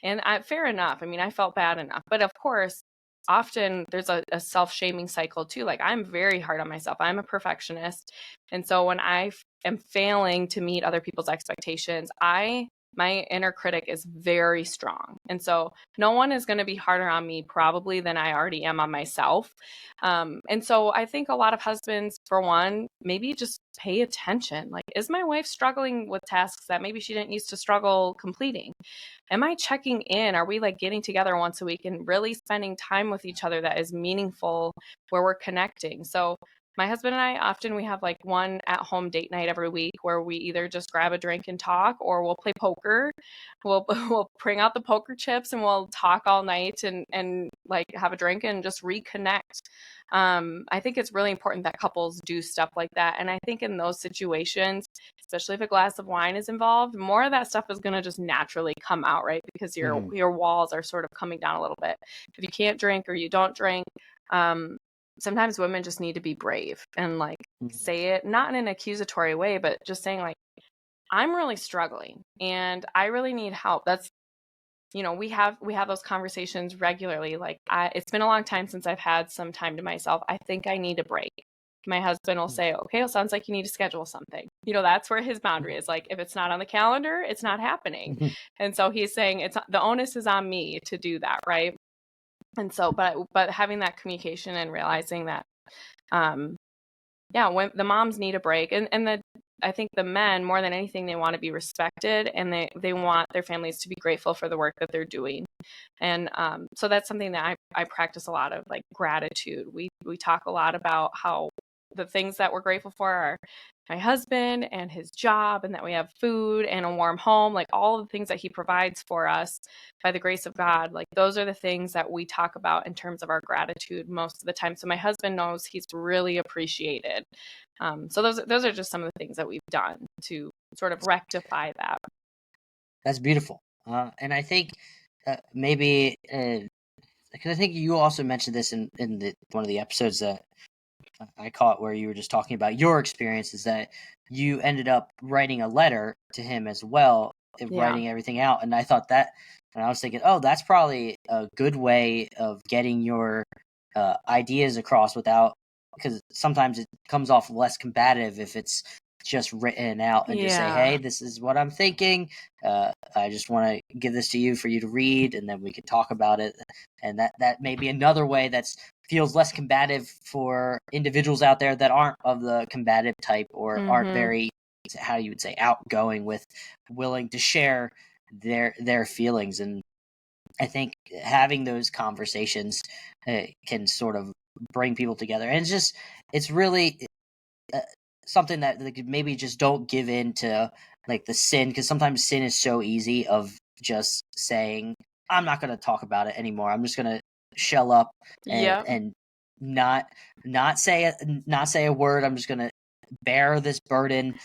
Speaker 2: And fair enough. I mean, I felt bad enough. But of course, often there's a self-shaming cycle too. Like I'm very hard on myself. I'm a perfectionist. And so when I am failing to meet other people's expectations, my inner critic is very strong. And so no one is going to be harder on me probably than I already am on myself. And so I think a lot of husbands, for one, maybe just pay attention. Like, is my wife struggling with tasks that maybe she didn't used to struggle completing? Am I checking in? Are we like getting together once a week and really spending time with each other that is meaningful, where we're connecting? So my husband and I often we have like one at-home date night every week where we either just grab a drink and talk, or we'll play poker. We'll bring out the poker chips and we'll talk all night and like have a drink and just reconnect. I think it's really important that couples do stuff like that. And I think in those situations, especially if a glass of wine is involved, more of that stuff is going to just naturally come out, right? Because your walls are sort of coming down a little bit. If you can't drink or you don't drink, sometimes women just need to be brave and like say it, not in an accusatory way, but just saying like, I'm really struggling and I really need help. That's, we have those conversations regularly. Like it's been a long time since I've had some time to myself. I think I need a break. My husband will say, okay, well, sounds like you need to schedule something. That's where his boundary is. Like, if it's not on the calendar, it's not happening. And so he's saying the onus is on me to do that. Right. And so, but having that communication and realizing that, when the moms need a break, and I think the men, more than anything, they want to be respected, and they want their families to be grateful for the work that they're doing. And so that's something that I practice a lot of, like gratitude. We talk a lot about how the things that we're grateful for are my husband and his job, and that we have food and a warm home, like all of the things that he provides for us by the grace of God. Like those are the things that we talk about in terms of our gratitude most of the time. So my husband knows he's really appreciated. So those are just some of the things that we've done to sort of rectify that.
Speaker 1: That's beautiful. And I think maybe because I think you also mentioned this in one of the episodes that I caught, where you were just talking about your experiences, that you ended up writing a letter to him as well, writing everything out. And I thought that, and I was thinking, oh, that's probably a good way of getting your ideas across because sometimes it comes off less combative if it's just written out and just say, hey, this is what I'm thinking. I just want to give this to you for you to read, and then we can talk about it. And that may be another way that's feels less combative for individuals out there that aren't of the combative type or aren't very, how you would say, outgoing with willing to share their feelings. And I think having those conversations can sort of bring people together. And it's really something that like, maybe just don't give in to like the sin, because sometimes sin is so easy of just saying, I'm not going to talk about it anymore. I'm just going to shell up and not say a word. I'm just going to bear this burden,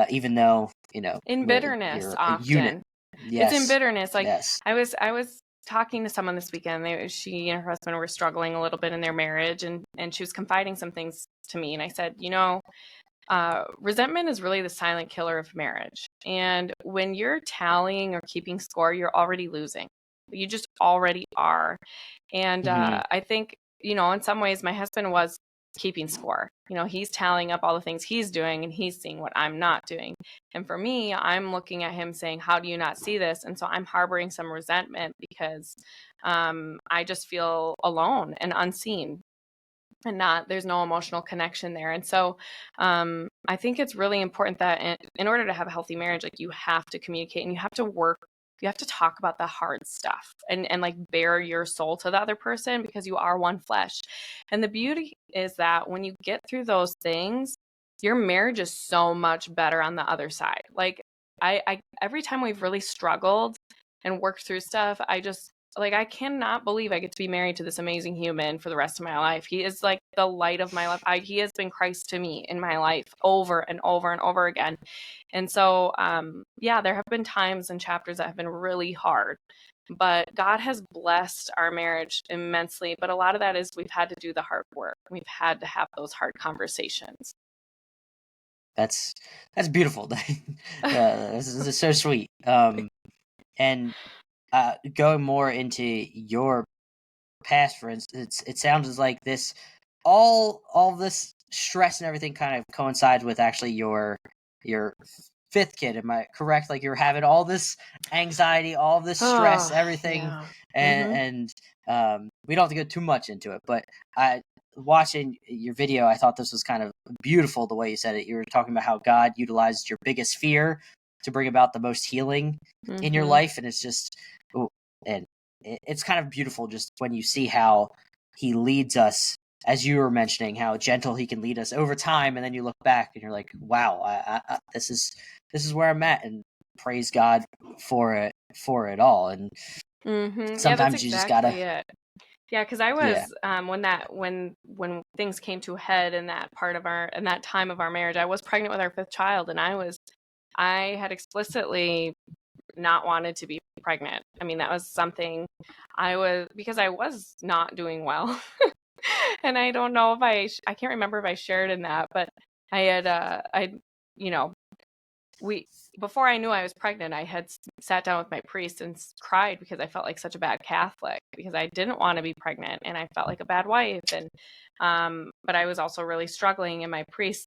Speaker 1: even though,
Speaker 2: in bitterness
Speaker 1: you're
Speaker 2: often.
Speaker 1: a unit. Yes.
Speaker 2: It's in bitterness. Like
Speaker 1: yes.
Speaker 2: I was talking to someone this weekend. She and her husband were struggling a little bit in their marriage, and she was confiding some things to me. And I said, resentment is really the silent killer of marriage. And when you're tallying or keeping score, you're already losing. You just already are. And I think, in some ways, my husband was keeping score. He's tallying up all the things he's doing, and he's seeing what I'm not doing. And for me, I'm looking at him saying, how do you not see this? And so I'm harboring some resentment because I just feel alone and unseen, and there's no emotional connection there. And so I think it's really important that in order to have a healthy marriage, like, you have to communicate, and you have to work. You have to talk about the hard stuff and like bare your soul to the other person, because you are one flesh. And the beauty is that when you get through those things, your marriage is so much better on the other side. Like I every time we've really struggled and worked through stuff, I cannot believe I get to be married to this amazing human for the rest of my life. He is like the light of my life. He has been Christ to me in my life over and over and over again. And so, there have been times and chapters that have been really hard, but God has blessed our marriage immensely. But a lot of that is we've had to do the hard work. We've had to have those hard conversations.
Speaker 1: That's beautiful. This is so sweet. And going more into your past, for instance, it sounds like this all this stress and everything kind of coincides with actually your fifth kid. Am I correct? Like, you're having all this anxiety, all this stress, everything, and we don't have to go too much into it. But watching your video, I thought this was kind of beautiful the way you said it. You were talking about how God utilized your biggest fear to bring about the most healing in your life, and it's just, and it's kind of beautiful just when you see how he leads us, as you were mentioning, how gentle he can lead us over time, and then you look back and you're like, wow, I this is where I'm at, and praise God for it all. And sometimes you just gotta
Speaker 2: it. Yeah, because I was when things came to a head in that time of our marriage, I was pregnant with our fifth child, and I had explicitly not wanted to be pregnant. I mean, that was something because I was not doing well. And I don't know if I can't remember if I shared in that, but I had, before I knew I was pregnant, I had sat down with my priest and cried because I felt like such a bad Catholic, because I didn't want to be pregnant and I felt like a bad wife. And, but I was also really struggling, and my priest,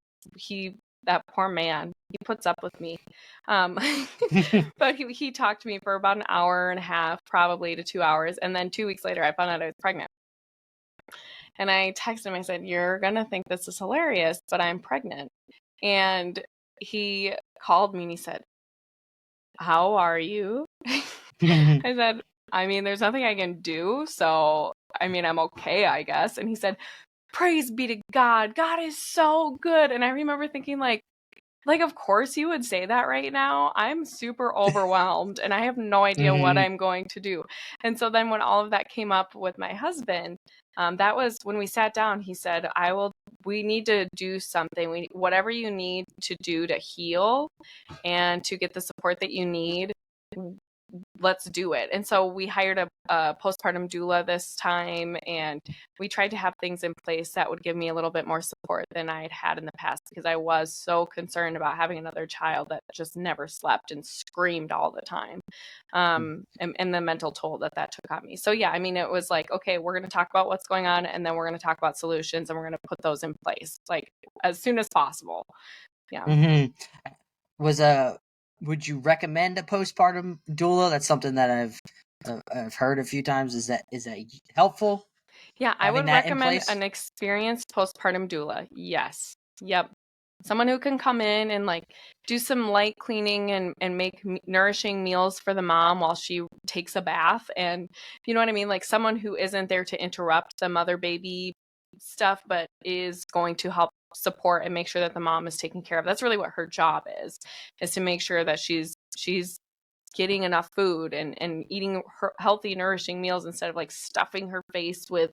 Speaker 2: that poor man, he puts up with me. But he talked to me for about an hour and a half, probably to 2 hours. And then 2 weeks later, I found out I was pregnant. And I texted him, I said, you're going to think this is hilarious, but I'm pregnant. And he called me and he said, how are you? I said, I mean, there's nothing I can do. So, I mean, I'm okay, I guess. And he said, praise be to God. God is so good. And I remember thinking like, of course you would say that right now. I'm super overwhelmed and I have no idea what I'm going to do. And so then when all of that came up with my husband, that was when we sat down. He said, we need to do something. Whatever you need to do to heal and to get the support that you need, let's do it. And so we hired a postpartum doula this time, and we tried to have things in place that would give me a little bit more support than I had in the past, because I was so concerned about having another child that just never slept and screamed all the time, and the mental toll that took on me. So yeah, I mean, it was like, okay, we're going to talk about what's going on, and then we're going to talk about solutions, and we're going to put those in place like as soon as possible. Yeah.
Speaker 1: Mm-hmm. Was would you recommend a postpartum doula? That's something that I've heard a few times. Is that helpful
Speaker 2: Yeah, I
Speaker 1: having
Speaker 2: would
Speaker 1: that in
Speaker 2: recommend
Speaker 1: place?
Speaker 2: an experienced postpartum doula. Yes. Yep. Someone who can come in and like do some light cleaning and make nourishing meals for the mom while she takes a bath. And you know what I mean? Like someone who isn't there to interrupt the mother baby stuff, but is going to help support and make sure that the mom is taken care of. That's really what her job is to make sure that she's getting enough food and eating healthy, nourishing meals instead of like stuffing her face with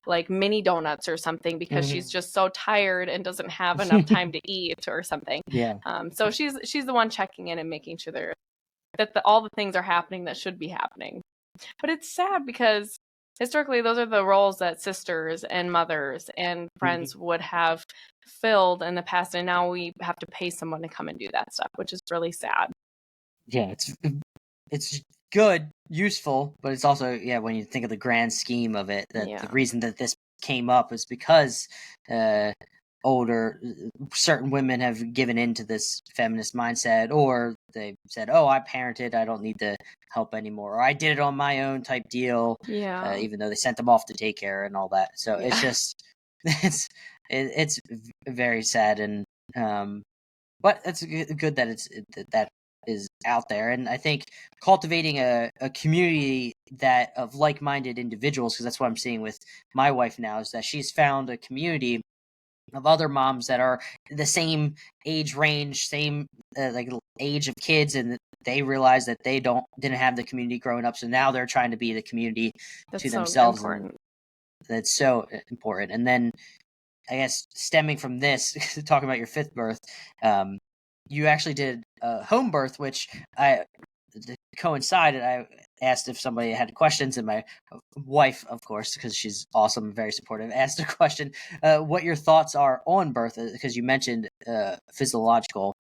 Speaker 2: like mini donuts or something because she's
Speaker 1: Mm-hmm.
Speaker 2: just so tired and doesn't have enough time to eat or something.
Speaker 1: Yeah.
Speaker 2: So she's the one checking in and making sure that all the things are happening that should be happening. But it's sad because historically those are the roles that sisters and mothers and friends would have filled in the past, and now we have to pay someone to come and do that stuff, which is really sad.
Speaker 1: Yeah, it's good, useful, but it's also, yeah, when you think of the grand scheme of it, that the
Speaker 2: Yeah.
Speaker 1: reason that this came up is because older certain women have given into this feminist mindset, or they said, "Oh, I parented, I don't need to help anymore," or "I did it on my own" type deal,
Speaker 2: Yeah.
Speaker 1: even though they sent them off to daycare and all that. So it's
Speaker 2: Yeah.
Speaker 1: just it's very sad, and but it's good that that is out there. And I think cultivating a community that of like-minded individuals, because that's what I'm seeing with my wife now, is that she's found a community of other moms that are the same age range, same like age of kids, and they realize that they didn't have the community growing up, so now they're trying to be the community to
Speaker 2: That's so
Speaker 1: themselves, and
Speaker 2: important.
Speaker 1: that's so important. And then I guess stemming from this, talking about your fifth birth, you actually did a home birth, which I coincided. I asked if somebody had questions, and my wife, of course, because she's awesome and very supportive, asked a question: "What your thoughts are on birth?" Because you mentioned physiological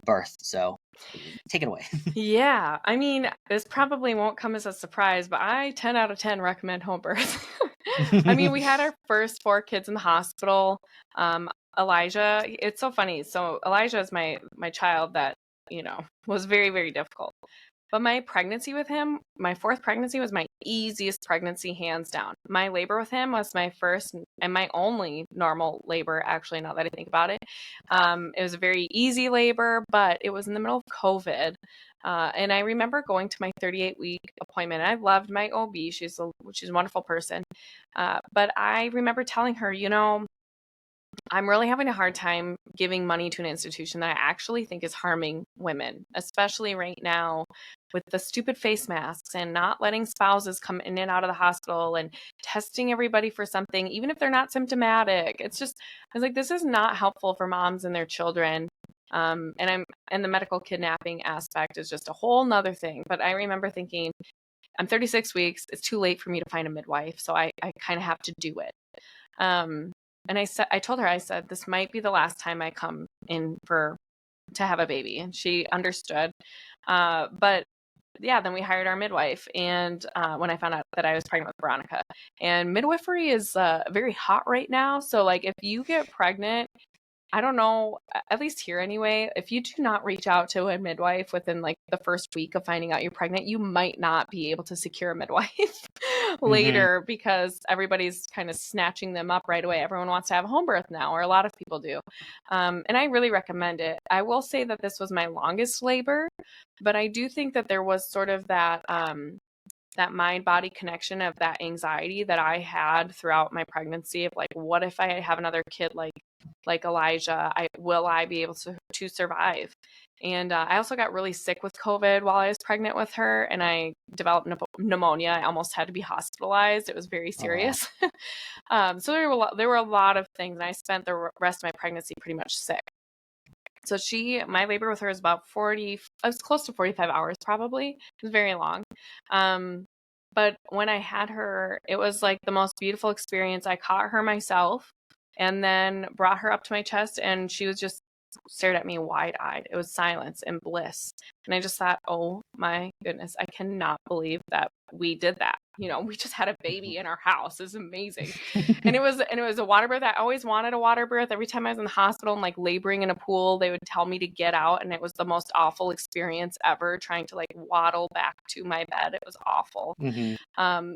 Speaker 1: birth. So take it away.
Speaker 2: Yeah. I mean, this probably won't come as a surprise, but I 10 out of 10 recommend home birth. I mean, we had our first 4 kids in the hospital. Elijah, it's so funny. So Elijah is my child that, was very, very difficult. But my pregnancy with him, my 4th pregnancy was my easiest pregnancy, hands down. My labor with him was my first and my only normal labor, actually, now that I think about it. It was a very easy labor, but it was in the middle of COVID. And I remember going to my 38-week appointment. I loved my OB. She's a wonderful person. But I remember telling her, I'm really having a hard time giving money to an institution that I actually think is harming women, especially right now with the stupid face masks and not letting spouses come in and out of the hospital and testing everybody for something, even if they're not symptomatic. I was like, this is not helpful for moms and their children. And the medical kidnapping aspect is just a whole nother thing. But I remember thinking, I'm 36 weeks. It's too late for me to find a midwife. So I kind of have to do it. And I told her, I said, this might be the last time I come in to have a baby. And she understood. But yeah, then we hired our midwife. And when I found out that I was pregnant with Veronica, and midwifery is very hot right now. So like, if you get pregnant, I don't know, at least here anyway, if you do not reach out to a midwife within like the first week of finding out you're pregnant, you might not be able to secure a midwife
Speaker 1: Hmm.
Speaker 2: later because everybody's kind of snatching them up right away. Everyone wants to have a home birth now, or a lot of people do. And I really recommend it. I will say that this was my longest labor, but I do think that there was sort of that mind body connection of that anxiety that I had throughout my pregnancy of like, what if I have another kid like Elijah? Will I be able to survive? And I also got really sick with COVID while I was pregnant with her, and I developed pneumonia. I almost had to be hospitalized. It was very
Speaker 1: Oh wow.
Speaker 2: serious. So there were a lot of things, and I spent the rest of my pregnancy pretty much sick. So my labor with her is about 40, I was close to 45 hours probably. It was very long. But when I had her, it was like the most beautiful experience. I caught her myself and then brought her up to my chest, and she was just stared at me wide-eyed. It was silence and bliss. And I just thought, oh my goodness, I cannot believe that we did that. we just had a baby in our house. It's amazing. And it was a water birth. I always wanted a water birth. Every time I was in the hospital and like laboring in a pool, they would tell me to get out, and it was the most awful experience ever, trying to like waddle back to my bed. It was awful.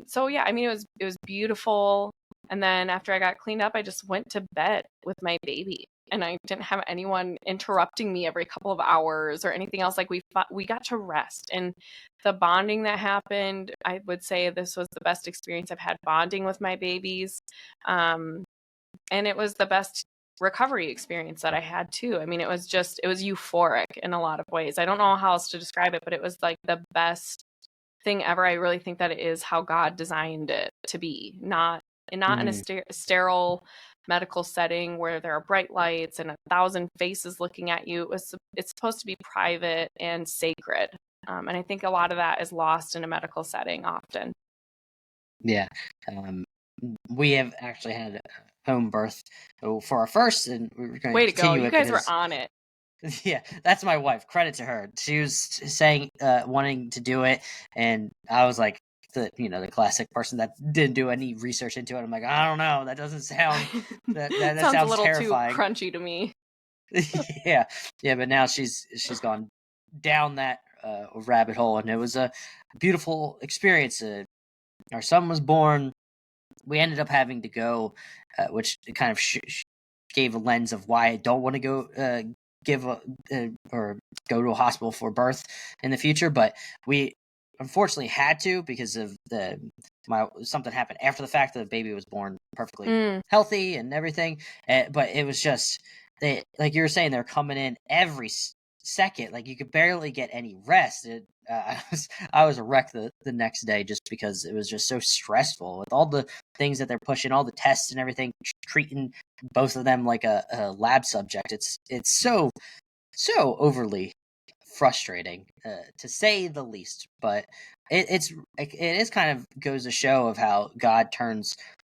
Speaker 2: So yeah, I mean, it was beautiful. And then after I got cleaned up, I just went to bed with my baby, and I didn't have anyone interrupting me every couple of hours or anything else. Like we got to rest, and the bonding that happened, I would say this was the best experience I've had bonding with my babies. And it was the best recovery experience that I had too. I mean, it was euphoric in a lot of ways. I don't know how else to describe it, but it was like the best thing ever. I really think that it is how God designed it to be, not in a sterile medical setting where there are bright lights and 1,000 faces looking at you. It's supposed to be private and sacred. And I think a lot of that is lost in a medical setting often.
Speaker 1: Yeah. We have actually had a home birth for our first, and we're going
Speaker 2: Way
Speaker 1: to
Speaker 2: to go.
Speaker 1: continue
Speaker 2: You
Speaker 1: it
Speaker 2: guys were
Speaker 1: because
Speaker 2: on it.
Speaker 1: yeah, that's my wife. Credit to her. She was saying, wanting to do it, and I was like, the classic person that didn't do any research into it. I'm like, I don't know. That doesn't sound that
Speaker 2: Sounds a
Speaker 1: sounds
Speaker 2: little
Speaker 1: terrifying.
Speaker 2: too crunchy to me.
Speaker 1: yeah, but now she's gone down that rabbit hole, and it was a beautiful experience. Our son was born. We ended up having to go, which kind of gave a lens of why I don't want to go or go to a hospital for birth in the future. But we unfortunately had to because of something happened after the fact that the baby was born perfectly healthy and everything. But it was just like you were saying, they're coming in every second. Like you could barely get any rest. I was a wreck the next day just because it was just so stressful with all the things that they're pushing, all the tests and everything, treating both of them like a lab subject. It's so overly frustrating, to say the least. But it is kind of goes to show of how God turns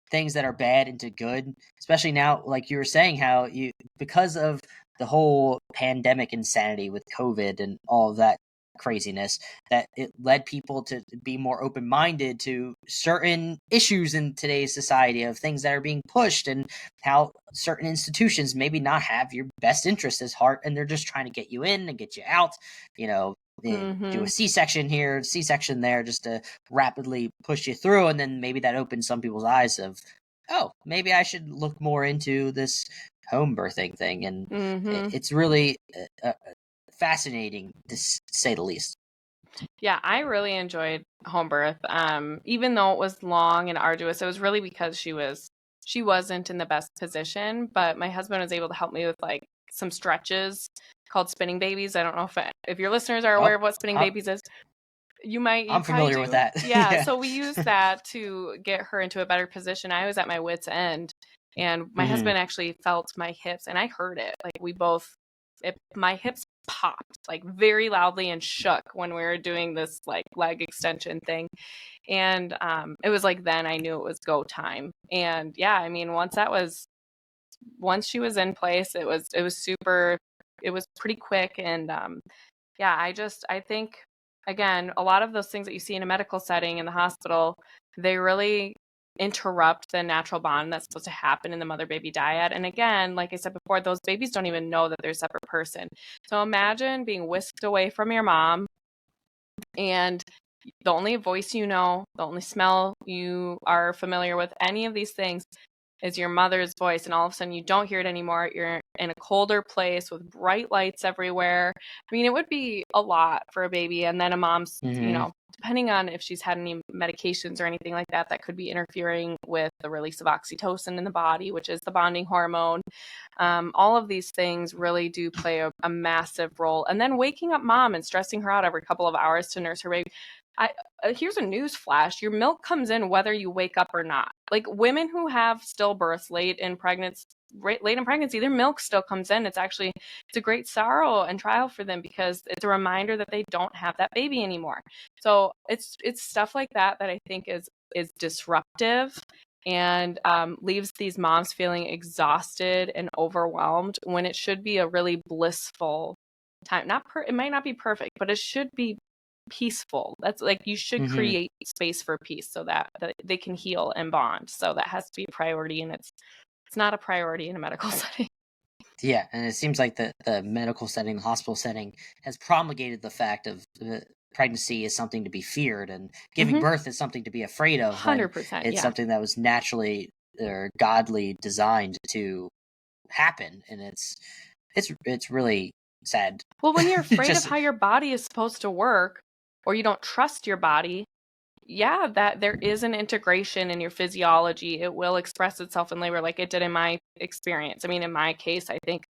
Speaker 1: things that are bad into good, especially now, like you were saying, how because of the whole pandemic insanity with COVID and all of that craziness, that it led people to be more open-minded to certain issues in today's society, of things that are being pushed, and how certain institutions maybe not have your best interest at heart, and they're just trying to get you in and get you out, do a C-section here, C-section there, just to rapidly push you through. And then maybe that opens some people's eyes of, oh, maybe I should look more into this home birthing thing. And it's really fascinating, to say the least.
Speaker 2: Yeah, I really enjoyed home birth. Even though it was long and arduous, it was really because she wasn't in the best position, but my husband was able to help me with like some stretches called spinning babies. I don't know if your listeners are aware of what spinning babies is.
Speaker 1: I'm familiar with that.
Speaker 2: Yeah, so we used that to get her into a better position. I was at my wit's end, and my husband actually felt my hips, and I heard it. Like my hips popped like very loudly and shook when we were doing this like leg extension thing. And it was like then I knew it was go time. And yeah, I mean, once she was in place, it was pretty quick. And yeah, I think, again, a lot of those things that you see in a medical setting in the hospital, they really interrupt the natural bond that's supposed to happen in the mother-baby dyad. And again, like I said before, those babies don't even know that they're a separate person. So imagine being whisked away from your mom, and the only voice you know, the only smell you are familiar with, any of these things, is your mother's voice, and all of a sudden you don't hear it anymore. You're in a colder place with bright lights everywhere. I mean, it would be a lot for a baby. And then a mom's, depending on if she's had any medications or anything like that, that could be interfering with the release of oxytocin in the body, which is the bonding hormone. All of these things really do play a massive role. And then waking up mom and stressing her out every couple of hours to nurse her baby. Here's a news flash. Your milk comes in whether you wake up or not. Like women who have stillbirths late in pregnancy, their milk still comes in. It's a great sorrow and trial for them, because it's a reminder that they don't have that baby anymore. So it's stuff like that I think is disruptive, and leaves these moms feeling exhausted and overwhelmed, when it should be a really blissful time. It might not be perfect, but it should be peaceful. That's like, you should
Speaker 1: Hmm.
Speaker 2: create space for peace so that they can heal and bond. So that has to be a priority, and it's not a priority in a medical setting.
Speaker 1: Yeah, and it seems like the medical setting, the hospital setting, has promulgated the fact of pregnancy is something to be feared, and giving
Speaker 2: Mm-hmm.
Speaker 1: birth is something to be afraid of, when
Speaker 2: 100%.
Speaker 1: it's
Speaker 2: Yeah.
Speaker 1: something that was naturally or godly designed to happen, and it's really sad.
Speaker 2: Well, when you're afraid of
Speaker 1: Just
Speaker 2: how your body is supposed to work, or you don't trust your body, yeah, that there is an integration in your physiology. It will express itself in labor like it did in my experience. I mean, in my case, I think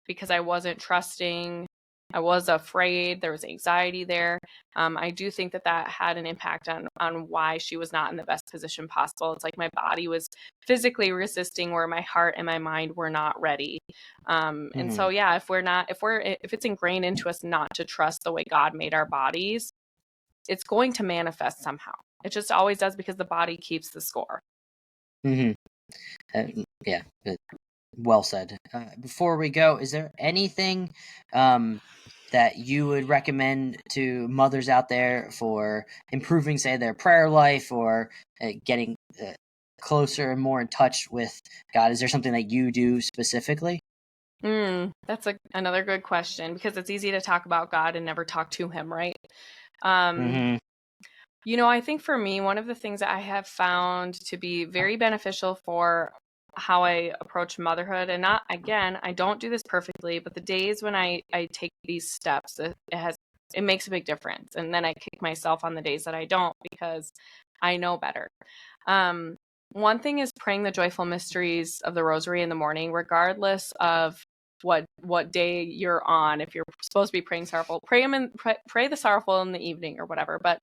Speaker 2: because I wasn't trusting, I was afraid, there was anxiety there. I do think that that had an impact on why she was not in the best position possible. It's like my body was physically resisting where my heart and my mind were not ready. And
Speaker 1: mhm.
Speaker 2: so, yeah, if it's ingrained into us not to trust the way God made our bodies, it's going to manifest somehow. It just always does, because the body keeps the score.
Speaker 1: Mhm. Yeah, well said. Before we go, is there anything um, that you would recommend to mothers out there for improving, say, their prayer life, or getting closer and more in touch with God? Is there something that you do specifically?
Speaker 2: That's another good question, because it's easy to talk about God and never talk to him, right? Um,
Speaker 1: Mm-hmm.
Speaker 2: I think for me, one of the things that I have found to be very beneficial for how I approach motherhood, and not, again, I don't do this perfectly, but the days when I take these steps, it makes a big difference. And then I kick myself on the days that I don't, because I know better. Um, One thing is praying the joyful mysteries of the rosary in the morning, regardless of what day you're on. If you're supposed to be praying sorrowful, pray the sorrowful in the evening or whatever. But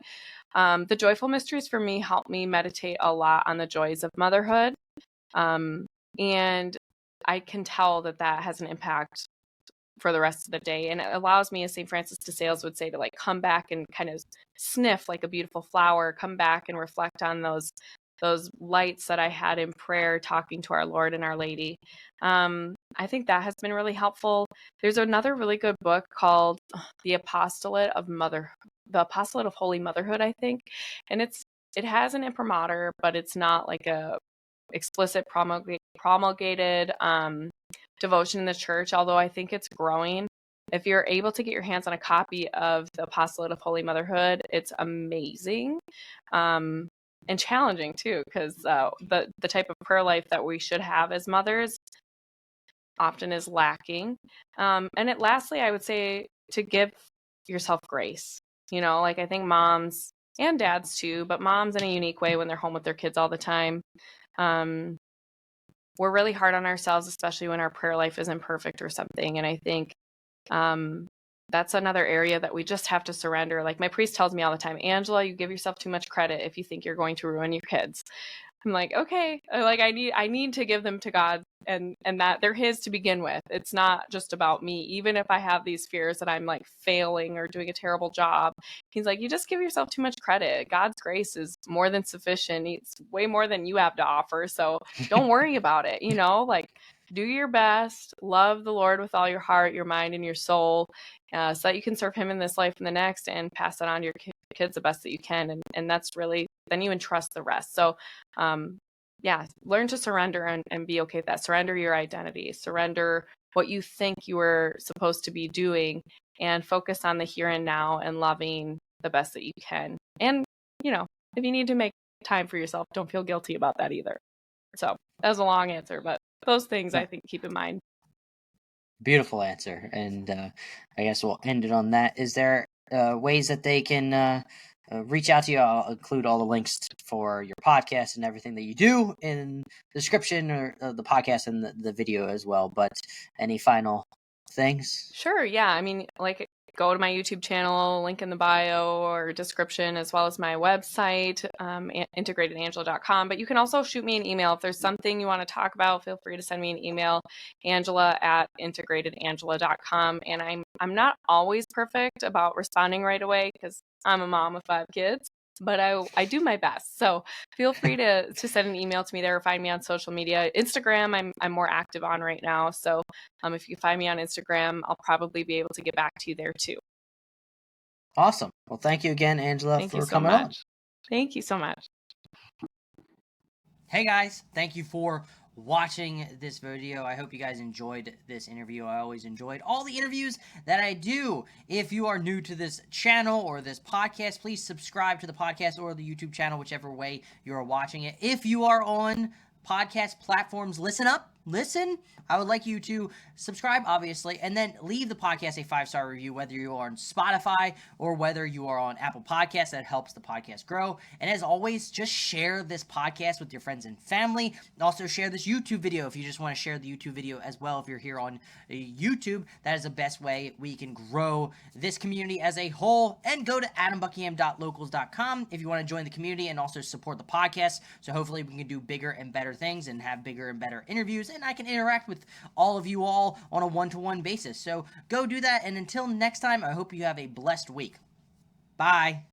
Speaker 2: the joyful mysteries for me help me meditate a lot on the joys of motherhood. And I can tell that that has an impact for the rest of the day. And it allows me, as St. Francis de Sales would say, to like come back and kind of sniff like a beautiful flower, come back and reflect on those lights that I had in prayer, talking to our Lord and Our Lady. I think that has been really helpful. There's another really good book called The Apostolate of Holy Motherhood, I think. And it has an imprimatur, but it's not like a explicit promulgated devotion in the church, although I think it's growing. If you're able to get your hands on a copy of the Apostolate of Holy Motherhood, it's amazing. And challenging too, because the type of prayer life that we should have as mothers often is lacking. Lastly, I would say to give yourself grace. Like, I think moms and dads too, but moms in a unique way when they're home with their kids all the time. We're really hard on ourselves, especially when our prayer life isn't perfect or something. And I think that's another area that we just have to surrender. Like, my priest tells me all the time, Angela, you give yourself too much credit if you think you're going to ruin your kids. I'm like, okay, like I need to give them to God, and that they're his to begin with. It's not just about me. Even if I have these fears that I'm like failing or doing a terrible job, he's like, you just give yourself too much credit. God's grace is more than sufficient. It's way more than you have to offer. So don't worry about it. Like, do your best, love the Lord with all your heart, your mind, and your soul, so that you can serve him in this life and the next, and pass that on to your kids the best that you can. And that's really, then you entrust the rest. So learn to surrender and be okay with that. Surrender your identity, surrender what you think you were supposed to be doing, and focus on the here and now and loving the best that you can. And, if you need to make time for yourself, don't feel guilty about that either. So that was a long answer, but those things I think keep in mind.
Speaker 1: Beautiful answer, and I guess we'll end it on that. Is there ways that they can reach out to you? I'll include all the links for your podcast and everything that you do in the description, or the podcast and the video as well. But any final things?
Speaker 2: Sure. Yeah. I mean, like, go to my YouTube channel, link in the bio or description, as well as my website, integratedangela.com. But you can also shoot me an email. If there's something you want to talk about, feel free to send me an email, angela@integratedangela.com. And I'm not always perfect about responding right away, because I'm a mom of 5 kids, but I do my best. So feel free to send an email to me there, or find me on social media. Instagram, I'm more active on right now. So if you find me on Instagram, I'll probably be able to get back to you there too.
Speaker 1: Awesome. Well, thank you again, Angela,
Speaker 2: Thank
Speaker 1: for
Speaker 2: you so
Speaker 1: coming on.
Speaker 2: much. Thank you so much.
Speaker 1: Hey guys, thank you for watching this video. I hope you guys enjoyed this interview. I always enjoyed all the interviews that I do. If you are new to this channel or this podcast, please subscribe to the podcast or the YouTube channel, whichever way you are watching it. If you are on podcast platforms, listen up. Listen, I would like you to subscribe, obviously, and then leave the podcast a 5-star review, whether you are on Spotify or whether you are on Apple Podcasts. That helps the podcast grow. And as always, just share this podcast with your friends and family. Also, share this YouTube video if you just want to share the YouTube video as well. If you're here on YouTube, that is the best way we can grow this community as a whole. And go to adambuckingham.locals.com if you want to join the community and also support the podcast. So hopefully we can do bigger and better things and have bigger and better interviews, and I can interact with all of you all on a one-to-one basis. So go do that, and until next time, I hope you have a blessed week. Bye.